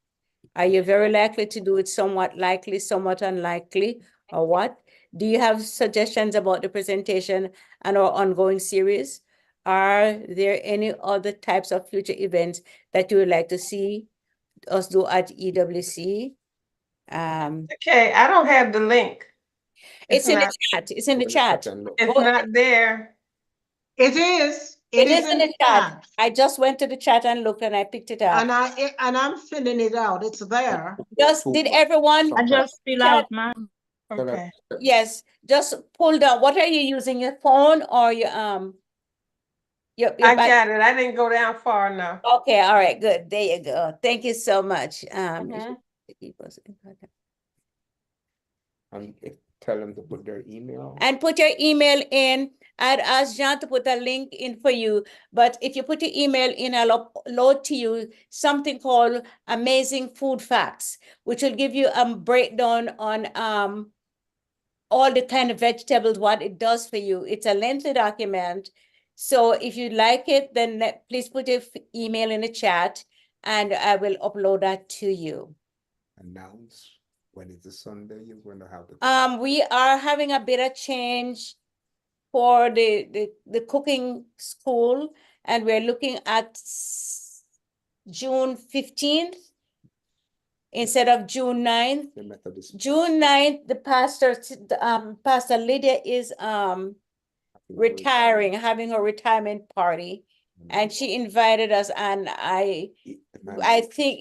Are you very likely to do it, somewhat likely, somewhat unlikely, or what? Do you have suggestions about the presentation and our ongoing series? Are there any other types of future events that you would like to see us do at EWC? Okay, I don't have the link. It's in the chat. It's in the chat. It's not there. It is. It is in the chat. I just went to the chat and looked, and I picked it up. And I'm filling it out. It's there. Did everyone? I just fill out mine. Okay. Yes, just pull down. What are you using, your phone or your I got it. I didn't go down far enough. Okay, all right, good. There you go. Thank you so much. And tell them to put their email. And put your email in. I'd ask Jean to put a link in for you. But if you put your email in, I'll upload to you something called Amazing Food Facts, which will give you a breakdown on all the kind of vegetables, what it does for you. It's a lengthy document. So if you like it, then please put your email in the chat and I will upload that to you. Announce when is the Sunday you're going to have the we are having a bit of change for the cooking school, and we're looking at June 15th instead of June 9th. June 9th, the Pastor Lydia is retiring, having a retirement party, and she invited us, and I think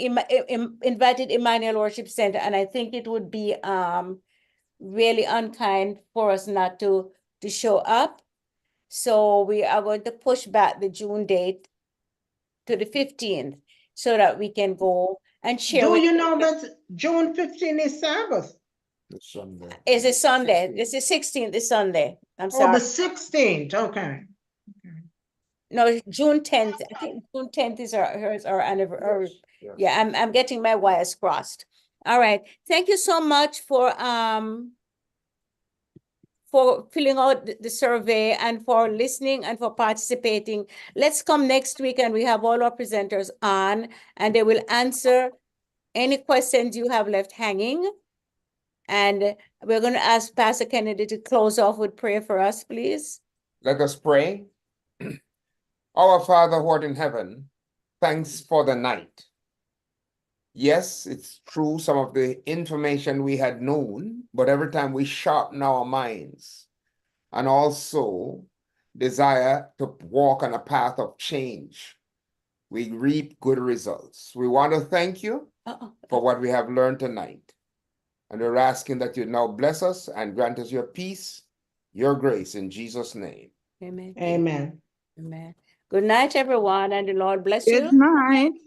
invited Emmanuel Worship Center, and I think it would be really unkind for us not to show up. So we are going to push back the June date to the 15th so that we can go and share. Do you know that June 15th is Sabbath? It's Sunday. It's a Sunday. It's the 16th is Sunday. I'm sorry. Oh, the 16th. Okay. No, June 10th. I think June 10th is our anniversary. Yes. Yeah, I'm getting my wires crossed. All right. Thank you so much for filling out the survey and for listening and for participating. Let's come next week and we have all our presenters on and they will answer any questions you have left hanging. And we're going to ask Pastor Kennedy to close off with prayer for us, please. Let us pray. Our Father who art in heaven, thanks for the night. Yes, it's true, some of the information we had known, but every time we sharpen our minds and also desire to walk on a path of change, we reap good results. We want to thank you for what we have learned tonight. And we're asking that you now bless us and grant us your peace, your grace in Jesus' name. Amen. Amen. Amen. Good night, everyone, and the Lord bless you. Good night.